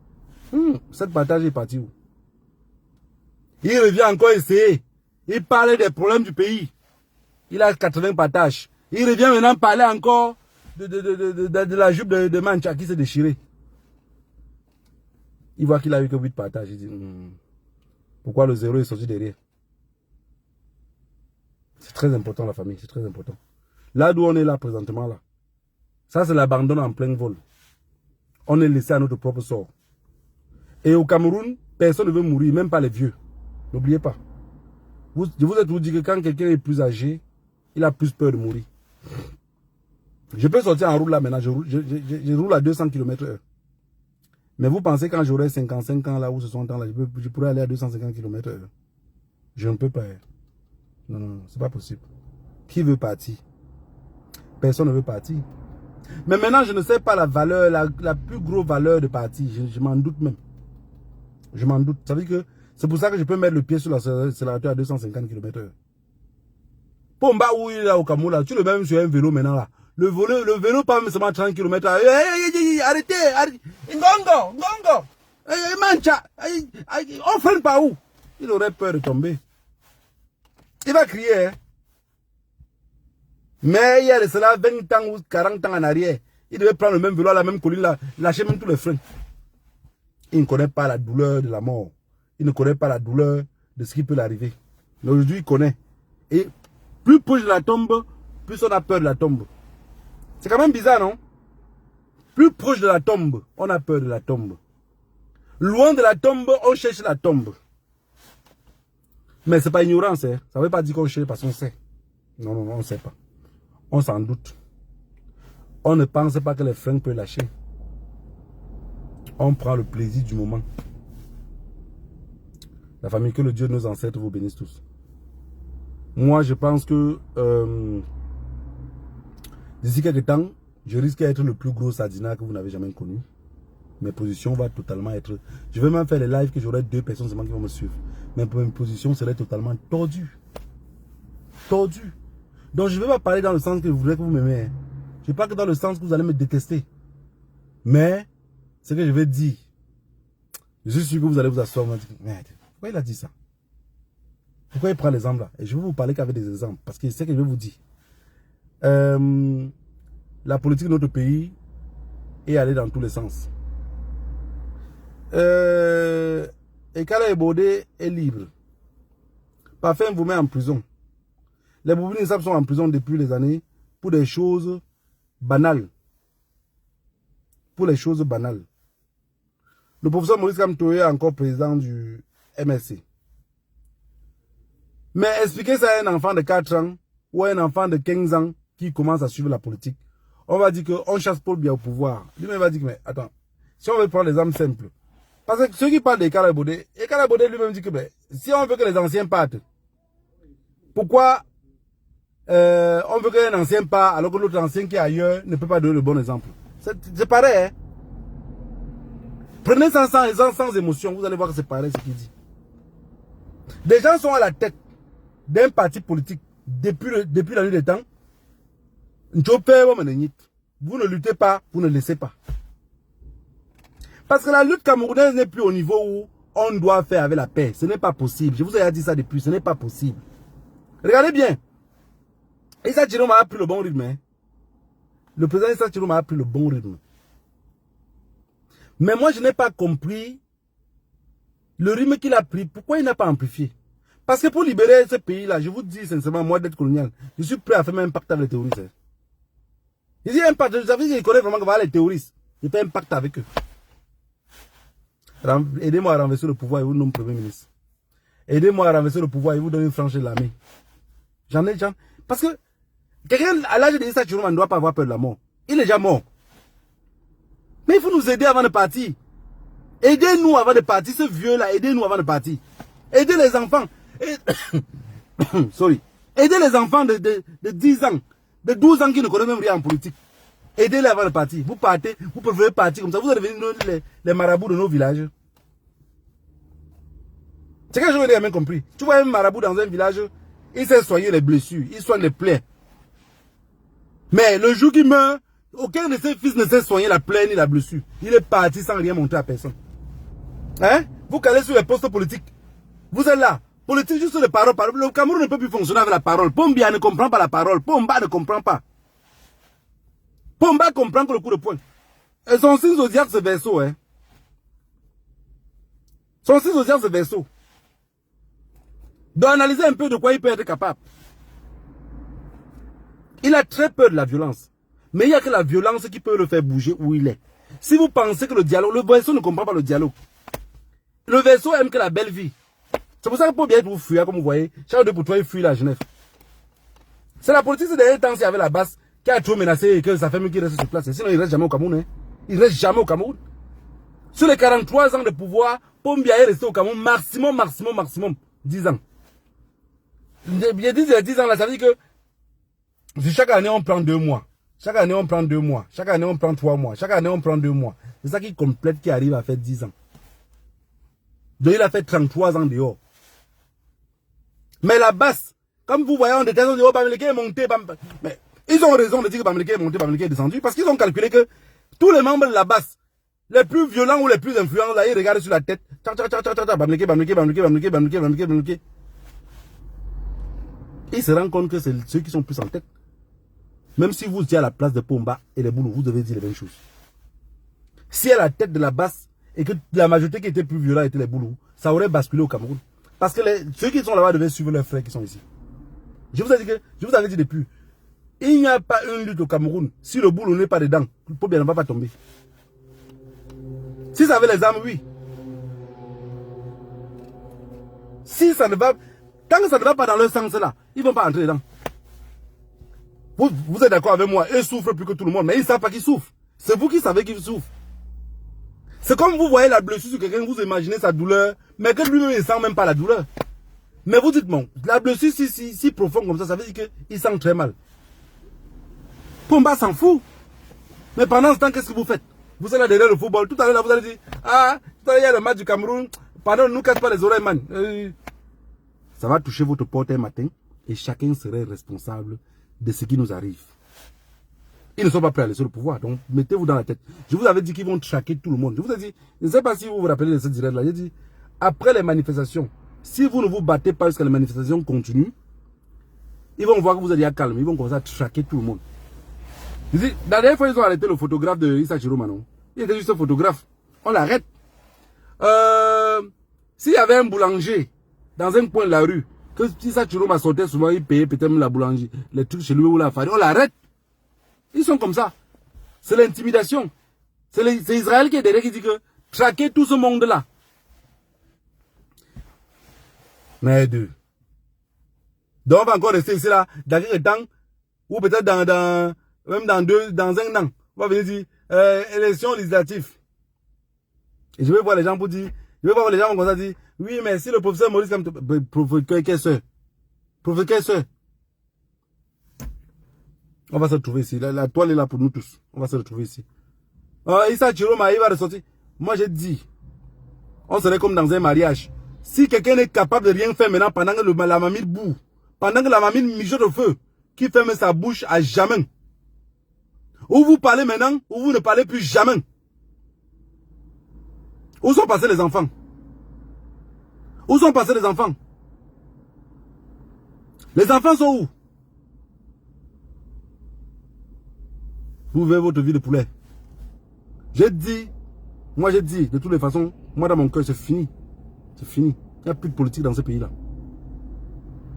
Cette partage est partie où? Il revient encore essayer. Il parle des problèmes du pays. Il a 80 partages. Il revient maintenant parler encore de la jupe de Mancha qui s'est déchirée. Il voit qu'il a eu que 8 partages. Il dit, pourquoi le zéro est sorti derrière? C'est très important la famille, c'est très important. Là d'où on est là présentement là. Ça c'est l'abandon en plein vol. On est laissé à notre propre sort. Et au Cameroun, personne ne veut mourir, même pas les vieux. N'oubliez pas. Je vous dis que quand quelqu'un est plus âgé, il a plus peur de mourir. Je peux sortir en route là maintenant, je roule à 200 km/h. Mais vous pensez quand j'aurai 55 ans là ou 60 ans là, je pourrais aller à 250 km/h. Je ne peux pas. Non, non, non, c'est pas possible. Qui veut partir? Personne ne veut partir. Mais maintenant, je ne sais pas la valeur, la plus grosse valeur de partir. Je m'en doute même. Je m'en doute. Ça veut dire que c'est pour ça que je peux mettre le pied sur l'accélérateur à 250 km/h. Pomba où il est là au Cameroun, là, tu le mets même sur un vélo maintenant là. Le vélo pas même seulement 30 km/h. Arrêtez, arrêtez. Ngongo. Mancha. On freine pas où? Il aurait peur de tomber. Il va crier. Hein? Mais il y a de cela 20 ans ou 40 ans en arrière. Il devait prendre le même vélo, la même colline, là, lâcher même tous les freins. Il ne connaît pas la douleur de la mort. Il ne connaît pas la douleur de ce qui peut l'arriver. Mais aujourd'hui, il connaît. Et plus proche de la tombe, plus on a peur de la tombe. C'est quand même bizarre, non? Plus proche de la tombe, on a peur de la tombe. Loin de la tombe, on cherche la tombe. Mais c'est pas ignorance, hein. Ça veut pas dire qu'on cherche parce qu'on sait. Non, non, non, on ne sait pas. On s'en doute. On ne pense pas que les fringues peuvent lâcher. On prend le plaisir du moment. La famille, que le Dieu de nos ancêtres vous bénisse tous. Moi, je pense que d'ici quelques temps, je risque d'être le plus gros sadina que vous n'avez jamais connu. Mes positions vont totalement être... Je vais même faire les lives que j'aurai 2 personnes seulement qui vont me suivre. Mais mes positions seraient totalement tordues. Tordues. Donc je ne vais pas parler dans le sens que je voudrais que vous m'aimez. Hein. Je ne parle que dans le sens que vous allez me détester. Mais, ce que je vais dire, je suis sûr que vous allez vous asseoir. Vous dire, merde, pourquoi il a dit ça? Pourquoi il prend l'exemple là? Et je vais vous parler qu'avec des exemples. Parce que c'est ce que je vais vous dire. La politique de notre pays est allée dans tous les sens. Et Kala Ebode est libre. Parfait vous met en prison. Les Boubini sont en prison depuis les années pour des choses banales. Pour les choses banales. Le professeur Maurice Kamto est encore président du MSC. Mais expliquer ça à un enfant de 4 ans ou à un enfant de 15 ans qui commence à suivre la politique, on va dire qu'on chasse Paul Biya au pouvoir. Lui-même va dire que, mais attends, si on veut prendre les exemples simples, parce que ceux qui parlent d'Ekara Ebode lui-même dit que, mais, si on veut que les anciens partent, pourquoi on veut qu'un ancien part alors que l'autre ancien qui est ailleurs ne peut pas donner le bon exemple? C'est pareil, hein? Prenez ça sans émotion, vous allez voir que c'est pareil ce qu'il dit. Des gens sont à la tête d'un parti politique depuis la nuit des temps. Vous ne luttez pas, vous ne laissez pas. Parce que la lutte camerounaise n'est plus au niveau où on doit faire avec la paix. Ce n'est pas possible. Je vous ai déjà dit ça depuis, ce n'est pas possible. Regardez bien. Issa Chiroma a pris le bon rythme. Hein. Le président Issa Chiroma a pris le bon rythme. Mais moi, je n'ai pas compris le rythme qu'il a pris. Pourquoi il n'a pas amplifié? Parce que pour libérer ce pays-là, je vous dis sincèrement, moi d'être colonial, je suis prêt à faire même un pacte avec les terroristes. Hein. Il dit un pacte, vous savez, je connais vraiment que voilà, les terroristes. Je fais un pacte avec eux. Aidez-moi à renverser le pouvoir et vous nommez Premier ministre. Aidez-moi à renverser le pouvoir et vous donnez une franchise de l'armée. Parce que quelqu'un à l'âge de Issa Chiroma ne doit pas avoir peur de la mort. Il est déjà mort. Mais il faut nous aider avant de partir. Aidez-nous avant de partir, ce vieux-là, aidez-nous avant de partir. Aidez les enfants. Sorry. Aidez les enfants de 10 ans, de 12 ans qui ne connaissent même rien en politique. Aidez-les avant de partir. Vous partez, vous préférez partir comme ça. Vous allez devenir les marabouts de nos villages. C'est que je n'ai rien compris. Tu vois un marabout dans un village, il sait soigner les blessures, il soigne les plaies. Mais le jour qu'il meurt, aucun de ses fils ne sait soigner la plaie ni la blessure. Il est parti sans rien montrer à personne. Hein? Vous calez sur les postes politiques. Vous êtes là. Politique juste de parole. Le Cameroun ne peut plus fonctionner avec la parole. Pombia ne comprend pas la parole. Pomba ne comprend pas. Pomba comprend que le coup de poing. Et son signe zodiaque, c'est Verseau. Hein? Son signe zodiaque, c'est Verseau. Donc analysez un peu de quoi il peut être capable. Il a très peur de la violence. Mais il n'y a que la violence qui peut le faire bouger où il est. Si vous pensez que le dialogue, le Verseau ne comprend pas le dialogue. Le Verseau aime que la belle vie. C'est pour ça que pour bien vous fuir, comme vous voyez, chaque 2 pour 3, il fuit la Genève. C'est la politique ces derniers temps, s'il y avait la basse, qui a trop menacé et que sa famille qui reste sur place. Sinon, il ne reste jamais au Cameroun. Hein. Il ne reste jamais au Cameroun. Sur les 43 ans de pouvoir, Pombia est resté au Cameroun maximum 10 ans. J'ai dit 10 ans là, ça veut dire que chaque année on prend 2 mois. Chaque année on prend 2 mois. Chaque année on prend 3 mois. Chaque année on prend 2 mois. C'est ça qui complète, qui arrive à faire 10 ans. Donc il a fait 33 ans dehors. Mais la basse, comme vous voyez, on déteste, on dit, oh, Bamileke est monté. Mais ils ont raison de dire que Bamileke est monté, Bamileke est descendu, parce qu'ils ont calculé que tous les membres de la basse, les plus violents ou les plus influents, là, ils regardent sur la tête. Bamileke. Ils se rendent compte que c'est ceux qui sont plus en tête. Même si vous étiez à la place de Pomba et les Boulous, vous devez dire les mêmes choses. Si à la tête de la basse, et que la majorité qui était plus violente était les Boulous, ça aurait basculé au Cameroun. Parce que ceux qui sont là-bas devaient suivre leurs frères qui sont ici. Je vous avais dit depuis, il n'y a pas une lutte au Cameroun. Si le boulot n'est pas dedans, le Pombia ne va pas tomber. Si ça avait les armes, oui. Si ça ne va... Tant que ça ne va pas dans leur sens là, ils ne vont pas entrer dedans. Vous êtes d'accord avec moi? Eux souffrent plus que tout le monde, mais ils ne savent pas qu'ils souffrent. C'est vous qui savez qu'ils souffrent. C'est comme vous voyez la blessure sur quelqu'un, vous imaginez sa douleur, mais que lui-même ne sent même pas la douleur. Mais vous dites, bon, la blessure si profonde comme ça veut dire qu'il sent très mal. Pomba s'en fout. Mais pendant ce temps, qu'est-ce que vous faites? Vous êtes là derrière le football. Tout à l'heure, vous allez dire, ah, tout à l'heure, il y a le match du Cameroun. Pardon, ne nous casse pas les oreilles, man. Ça va toucher votre porte un matin et chacun serait responsable de ce qui nous arrive. Ils ne sont pas prêts à laisser le pouvoir, donc mettez-vous dans la tête. Je vous avais dit qu'ils vont traquer tout le monde. Je vous ai dit, je ne sais pas si vous vous rappelez de cette direct-là. J'ai dit, après les manifestations, si vous ne vous battez pas jusqu'à les manifestations continuent, ils vont voir que vous êtes déjà calme. Ils vont commencer à traquer tout le monde. Je dis, la dernière fois, ils ont arrêté le photographe de Issa Chiromano. Il était juste un photographe. On l'arrête. S'il y avait un boulanger dans un coin de la rue, que Issa Chiroma sortait souvent, il payait peut-être la boulangerie, les trucs chez lui ou la farine, on l'arrête. Ils sont comme ça. C'est l'intimidation. C'est Israël qui est derrière qui dit que traquer tout ce monde-là. Mais deux. Donc on va encore rester ici là, dans quelques temps, ou peut-être même dans un an, on va venir dire élection législative. Et je vais voir les gens pour dire, je vais voir les gens comme ça dire, oui, mais si le professeur Maurice comme professeur, on va se retrouver ici. La toile est là pour nous tous. On va se retrouver ici. Issa Chiroma, il va ressortir. Moi, j'ai dit, on serait comme dans un mariage. Si quelqu'un est capable de rien faire maintenant pendant que la mamie boue, pendant que la mamie mijote au feu, qui ferme sa bouche à jamais. Ou vous parlez maintenant, ou vous ne parlez plus jamais. Où sont passés les enfants? Où sont passés les enfants? Les enfants sont où? Vous vivez votre vie de poulet. J'ai dit, moi j'ai dit, de toutes les façons, moi dans mon cœur c'est fini. C'est fini. Il n'y a plus de politique dans ce pays-là.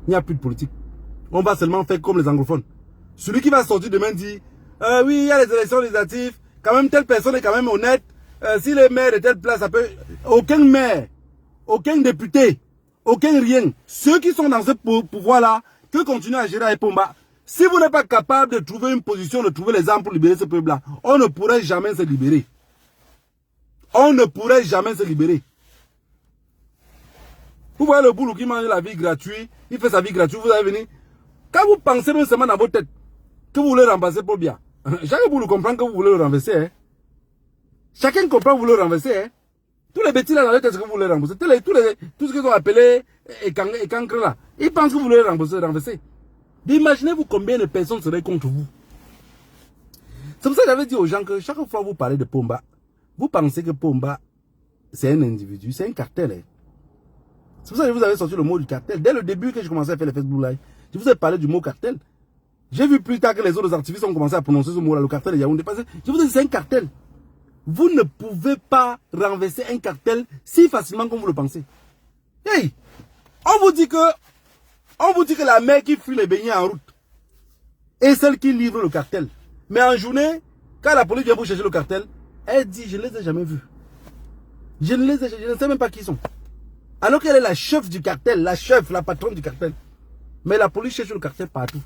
Il n'y a plus de politique. On va seulement faire comme les anglophones. Celui qui va sortir demain dit, oui, il y a les élections législatives, quand même telle personne est quand même honnête, s'il est maire de telle place, ça peut... Aucun maire, aucun député, aucun rien. Ceux qui sont dans ce pouvoir-là, que continuent à gérer à Epomba, si vous n'êtes pas capable de trouver une position, de trouver les armes pour libérer ce peuple-là, on ne pourrait jamais se libérer. On ne pourrait jamais se libérer. Vous voyez le boulot qui mange la vie gratuite, il fait sa vie gratuite, vous allez venir. Quand vous pensez même seulement dans votre tête que vous voulez remplacer pour bien, chacun vous le comprend que vous voulez le renverser. Hein? Chacun comprend que vous voulez le renverser. Hein? Tous les bêtises là dans la tête que vous voulez renverser, tout ce qu'ils ont appelé écancre là, ils pensent que vous voulez renverser. Imaginez-vous combien de personnes seraient contre vous. C'est pour ça que j'avais dit aux gens que chaque fois que vous parlez de Pomba, vous pensez que Pomba, c'est un individu, c'est un cartel. Hein. C'est pour ça que je vous avais sorti le mot du cartel. Dès le début que je commençais à faire les Facebook Live, je vous ai parlé du mot cartel. J'ai vu plus tard que les autres activistes ont commencé à prononcer ce mot-là, le cartel de Yaoundé. Je vous ai dit, c'est un cartel. Vous ne pouvez pas renverser un cartel si facilement comme vous le pensez. Hey! On vous dit que la mère qui fuit les beignets en route est celle qui livre le cartel. Mais en journée, quand la police vient pour chercher le cartel, elle dit, je ne les ai jamais vus. Je ne sais même pas qui ils sont. Alors qu'elle est la chef du cartel, la patronne du cartel. Mais la police cherche le cartel partout.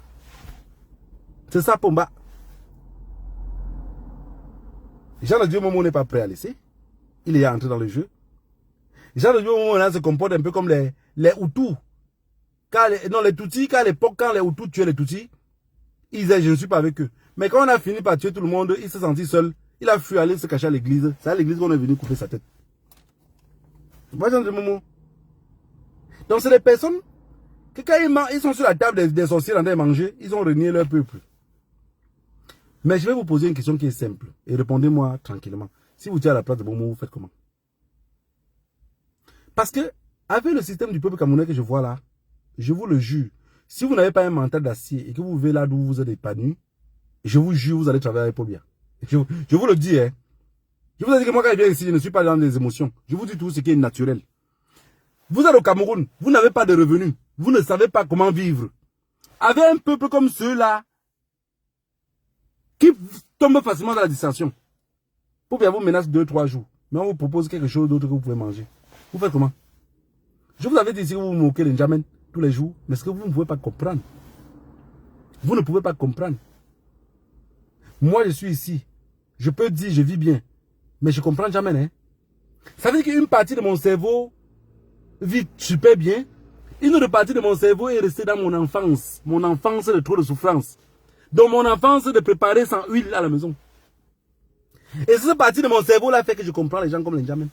C'est ça, Pomba. Jean de Dieu Momo n'est pas prêt à laisser. Il est entré dans le jeu. Jean de Dieu Momo se comporte un peu comme les Hutus. Les Tutsis, à l'époque, quand les Hutus tuaient les Tutsis, ils disaient, je ne suis pas avec eux. Mais quand on a fini par tuer tout le monde, il s'est senti seul. Il a fui aller se cacher à l'église. C'est à l'église qu'on est venu couper sa tête. Vous voyez Jean de Momo? Donc c'est des personnes que quand ils sont sur la table des sorciers en train de manger, ils ont renié leur peuple. Mais je vais vous poser une question qui est simple. Et répondez-moi tranquillement. Si vous êtes à la place de Momo, vous faites comment? Parce que, avec le système du peuple camerounais que je vois là, je vous le jure, si vous n'avez pas un mental d'acier et que vous vivez là d'où vous êtes épanoui, je vous jure, vous allez travailler pour bien. Je vous le dis, hein. Je vous ai dit que moi, quand je viens ici, je ne suis pas dans les émotions. Je vous dis tout ce qui est naturel. Vous êtes au Cameroun, vous n'avez pas de revenus. Vous ne savez pas comment vivre. Avec un peuple comme ceux-là, qui tombe facilement dans la distraction. Pour bien vous menace 2-3 jours. Mais on vous propose quelque chose d'autre que vous pouvez manger. Vous faites comment? Je vous avais dit si vous vous moquez les N'Djamène. tous les jours. Mais ce que vous ne pouvez pas comprendre, vous ne pouvez pas comprendre. Moi, je suis ici. Je peux dire, je vis bien. Mais je ne comprends jamais. Hein? Ça veut dire qu'une partie de mon cerveau vit super bien. Une autre partie de mon cerveau est restée dans mon enfance. Mon enfance de trop de souffrance. Donc mon enfance de préparer sans huile à la maison. Et cette partie de mon cerveau là fait que je comprends les gens comme les gens même.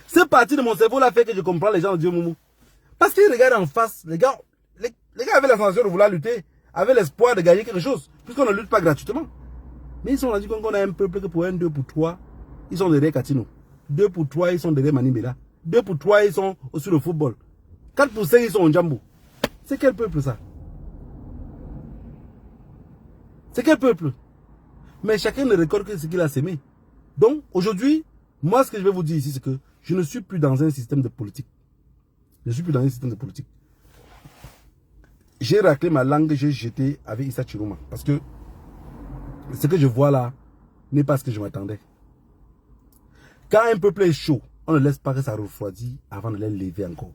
Cette partie de mon cerveau là fait que je comprends les gens de Dieu Moumou. Parce qu'ils regardent en face, les gars avaient la sensation de vouloir lutter, avaient l'espoir de gagner quelque chose, puisqu'on ne lutte pas gratuitement. Mais ils sont là, dit qu'on a un peuple que pour un 2 pour 3, ils sont derrière Katino. 2 pour 3, ils sont derrière Manimela. 2 pour 3, ils sont sur le football. 4 pour 5, ils sont au Djambo. C'est quel peuple ça? C'est quel peuple? Mais chacun ne récolte que ce qu'il a sémé. Donc, aujourd'hui, moi, ce que je vais vous dire ici, c'est que je ne suis plus dans un système de politique. Je ne suis plus dans un système de politique. J'ai raclé ma langue, j'ai jeté avec Issa Chiroma. Parce que ce que je vois là n'est pas ce que je m'attendais. Quand un peuple est chaud, on ne laisse pas que ça refroidisse avant de les lever encore.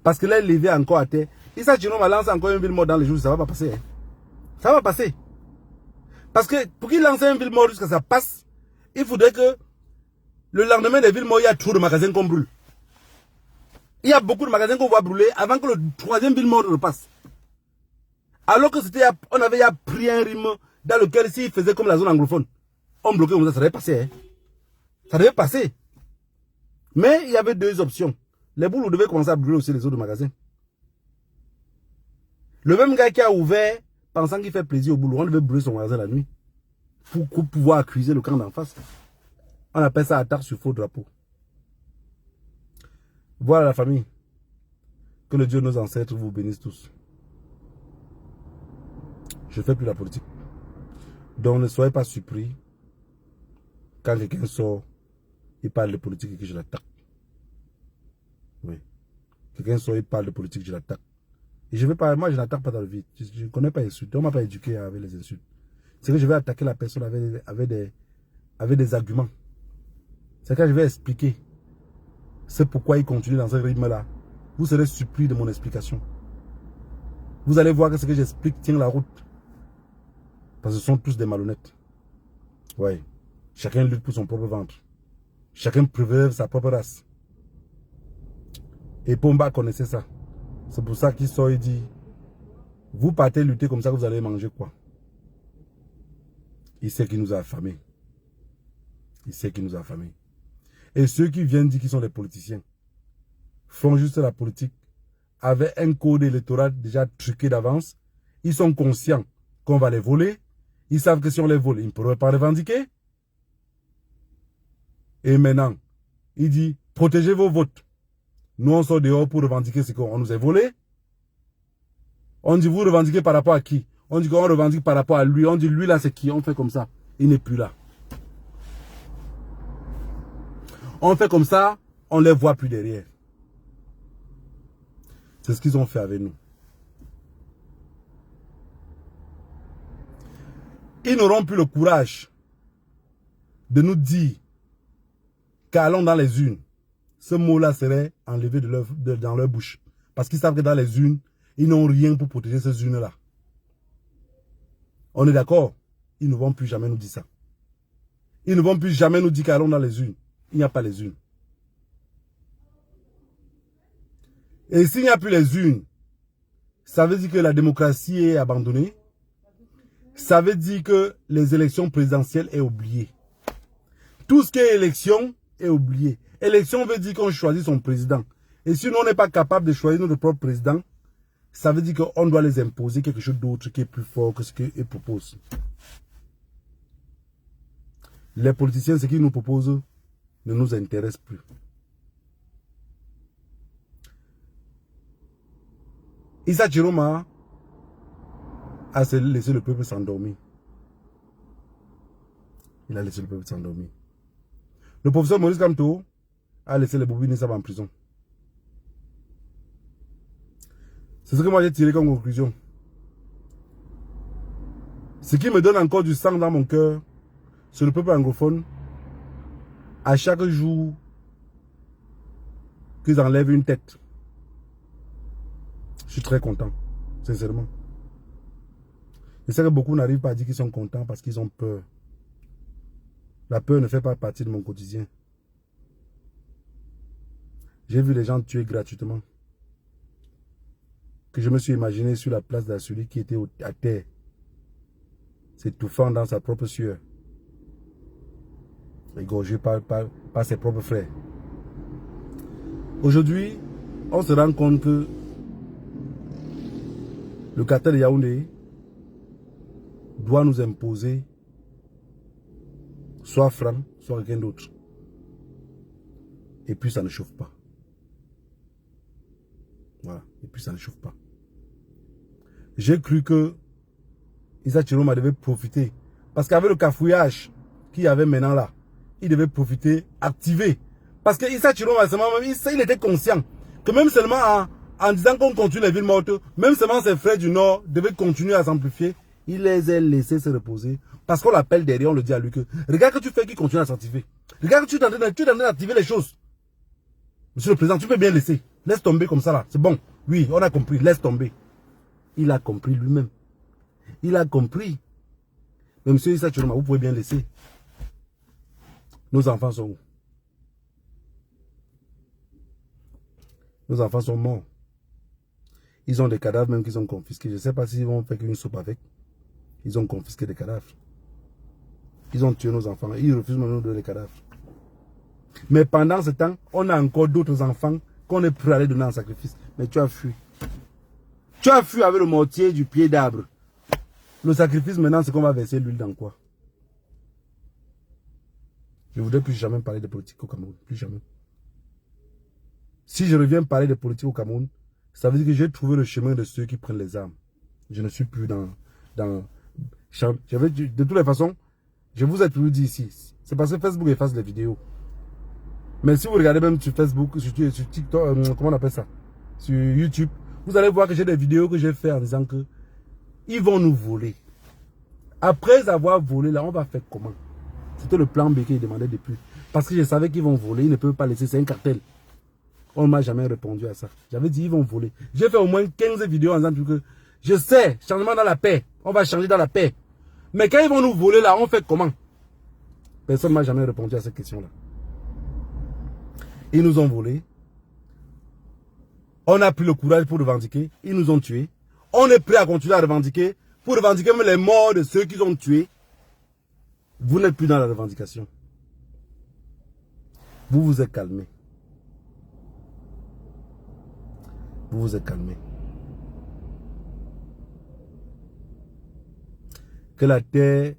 Parce que les lever encore à terre, Issa Chiroma lance encore une ville morte dans les jours, ça va pas passer. Hein. Ça va passer. Parce que pour qu'il lance une ville morte jusqu'à ça passe, il faudrait que le lendemain des villes mortes, il y a trop de magasins qu'on brûle. Il y a beaucoup de magasins qu'on va brûler avant que le troisième ville morte repasse. Alors que c'était, on avait pris un rythme dans lequel s'il faisait comme la zone anglophone, on bloquait comme ça devait passer. Hein. Ça devait passer. Mais il y avait deux options. Les boules devaient commencer à brûler aussi les autres magasins. Le même gars qui a ouvert, pensant qu'il fait plaisir au boulot, on devait brûler son magasin la nuit. Pour pouvoir accuser le camp d'en face. On appelle ça attaque sur faux drapeau. Voilà la famille. Que le Dieu de nos ancêtres vous bénisse tous. Je ne fais plus la politique. Donc ne soyez pas surpris quand quelqu'un sort, il parle de politique et que je l'attaque. Oui. Quelqu'un sort, il parle de politique, je l'attaque. Et je vais pas, moi je n'attaque pas dans le vide. Je ne connais pas les insultes. On ne m'a pas éduqué avec les insultes. C'est que je vais attaquer la personne avec des arguments. C'est quand je vais expliquer. C'est pourquoi il continue dans ce rythme-là. Vous serez surpris de mon explication. Vous allez voir que ce que j'explique tient la route. Parce que ce sont tous des malhonnêtes. Oui. Chacun lutte pour son propre ventre. Chacun préserve sa propre race. Et Pomba connaissait ça. C'est pour ça qu'il sort et dit, vous partez lutter comme ça, vous allez manger quoi? Il sait qu'il nous a affamés. Il sait qu'il nous a affamés. Et ceux qui viennent dire qu'ils sont des politiciens font juste la politique avec un code électoral déjà truqué d'avance. Ils sont conscients qu'on va les voler. Ils savent que si on les vole, ils ne pourraient pas revendiquer. Et maintenant, il dit, protégez vos votes. Nous, on sort dehors pour revendiquer ce qu'on nous a volé. On dit, vous revendiquez par rapport à qui? On dit qu'on revendique par rapport à lui. On dit, lui là, c'est qui? On fait comme ça. Il n'est plus là. On fait comme ça, on ne les voit plus derrière. C'est ce qu'ils ont fait avec nous. Ils n'auront plus le courage de nous dire qu'allons dans les urnes. Ce mot-là serait enlevé dans leur bouche. Parce qu'ils savent que dans les urnes, ils n'ont rien pour protéger ces urnes-là. On est d'accord? Ils ne vont plus jamais nous dire ça. Ils ne vont plus jamais nous dire qu'allons dans les urnes. Il n'y a pas les urnes. Et s'il n'y a plus les urnes, ça veut dire que la démocratie est abandonnée. Ça veut dire que les élections présidentielles est oublié. Tout ce qui est élection est oublié. Élection veut dire qu'on choisit son président. Et si nous, on n'est pas capable de choisir notre propre président, ça veut dire qu'on doit les imposer quelque chose d'autre qui est plus fort que ce qu'ils proposent. Les politiciens, ce qu'ils nous proposent ne nous intéresse plus. Issa Chiroma a laissé le peuple s'endormir. Il a laissé le peuple s'endormir. Le professeur Maurice Kamto a laissé les bobines en prison. C'est ce que moi j'ai tiré comme conclusion. Ce qui me donne encore du sang dans mon cœur, c'est le peuple anglophone. À chaque jour qu'ils enlèvent une tête, Je suis très content, sincèrement. Je sais que beaucoup n'arrivent pas à dire qu'ils sont contents parce qu'ils ont peur. La peur ne fait pas partie de mon quotidien. J'ai vu les gens tuer gratuitement. Que je me suis imaginé sur la place de celui qui était à terre, s'étouffant dans sa propre sueur, égorgé par ses propres frères. Aujourd'hui, on se rend compte que le cartel de Yaoundé doit nous imposer soit Franc, soit quelqu'un d'autre. Et puis ça ne chauffe pas. Voilà, et puis ça ne chauffe pas. J'ai cru que Issa Chiroma devait profiter. Parce qu'avec le cafouillage qu'il y avait maintenant là, il devait profiter, activer. Parce que Issa Chiroma, il était conscient que même seulement en disant qu'on continue les villes mortes, même seulement ses frères du Nord devaient continuer à s'amplifier, il les a laissés se reposer. Parce qu'on l'appelle derrière, on le dit à lui que regarde que tu fais qu'il continue à s'activer. Regarde que tu es en train d'activer les choses. Monsieur le Président, tu peux bien laisser. Laisse tomber comme ça là. C'est bon. Oui, on a compris. Laisse tomber. Il a compris lui-même. Il a compris. Mais monsieur Issa Chiroma, vous pouvez bien laisser. Nos enfants sont où? Nos enfants sont morts. Ils ont des cadavres même qu'ils ont confisqués. Je ne sais pas s'ils vont faire une soupe avec. Ils ont confisqué des cadavres. Ils ont tué nos enfants. Ils refusent maintenant de donner les cadavres. Mais pendant ce temps, on a encore d'autres enfants qu'on est prêt à aller donner en sacrifice. Mais tu as fui. Tu as fui avec le mortier du pied d'arbre. Le sacrifice maintenant, c'est qu'on va verser l'huile dans quoi? Je ne voudrais plus jamais parler de politique au Cameroun. Plus jamais. Si je reviens parler de politique au Cameroun, ça veut dire que j'ai trouvé le chemin de ceux qui prennent les armes. Je ne suis plus dans de toutes les façons, je vous ai toujours dit ici, c'est parce que Facebook efface les vidéos. Mais si vous regardez même sur Facebook, sur TikTok, comment on appelle ça, sur YouTube, vous allez voir que j'ai des vidéos que j'ai fait en disant que ils vont nous voler. Après avoir volé, là, on va faire comment? C'était le plan B qu'ils demandaient depuis. Parce que je savais qu'ils vont voler, ils ne peuvent pas laisser, c'est un cartel. On ne m'a jamais répondu à ça. J'avais dit, ils vont voler. J'ai fait au moins 15 vidéos en disant que je sais, changement dans la paix. On va changer dans la paix. Mais quand ils vont nous voler là, on fait comment? Personne ne m'a jamais répondu à cette question-là. Ils nous ont volés. On a pris le courage pour revendiquer. Ils nous ont tués. On est prêt à continuer à revendiquer. Pour revendiquer même les morts de ceux qui ont tués. Vous n'êtes plus dans la revendication. Vous vous êtes calmé. Vous vous êtes calmé. Que la terre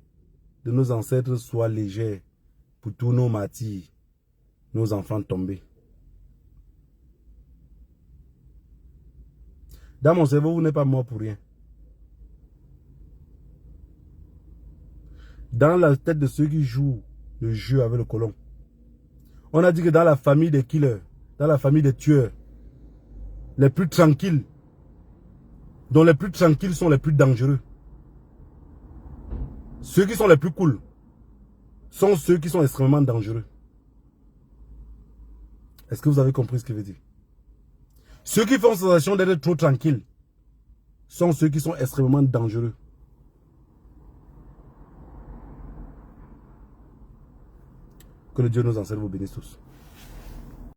de nos ancêtres soit légère pour tous nos martyrs, nos enfants tombés. Dans mon cerveau, vous n'êtes pas mort pour rien. Dans la tête de ceux qui jouent le jeu avec le colon, on a dit que dans la famille des killers, dans la famille des tueurs, les plus tranquilles, dont les plus tranquilles sont les plus dangereux. Ceux qui sont les plus cool sont ceux qui sont extrêmement dangereux. Est-ce que vous avez compris ce que je veux dire? Ceux qui font sensation d'être trop tranquilles sont ceux qui sont extrêmement dangereux. Que le Dieu nos ancêtres vous bénisse tous.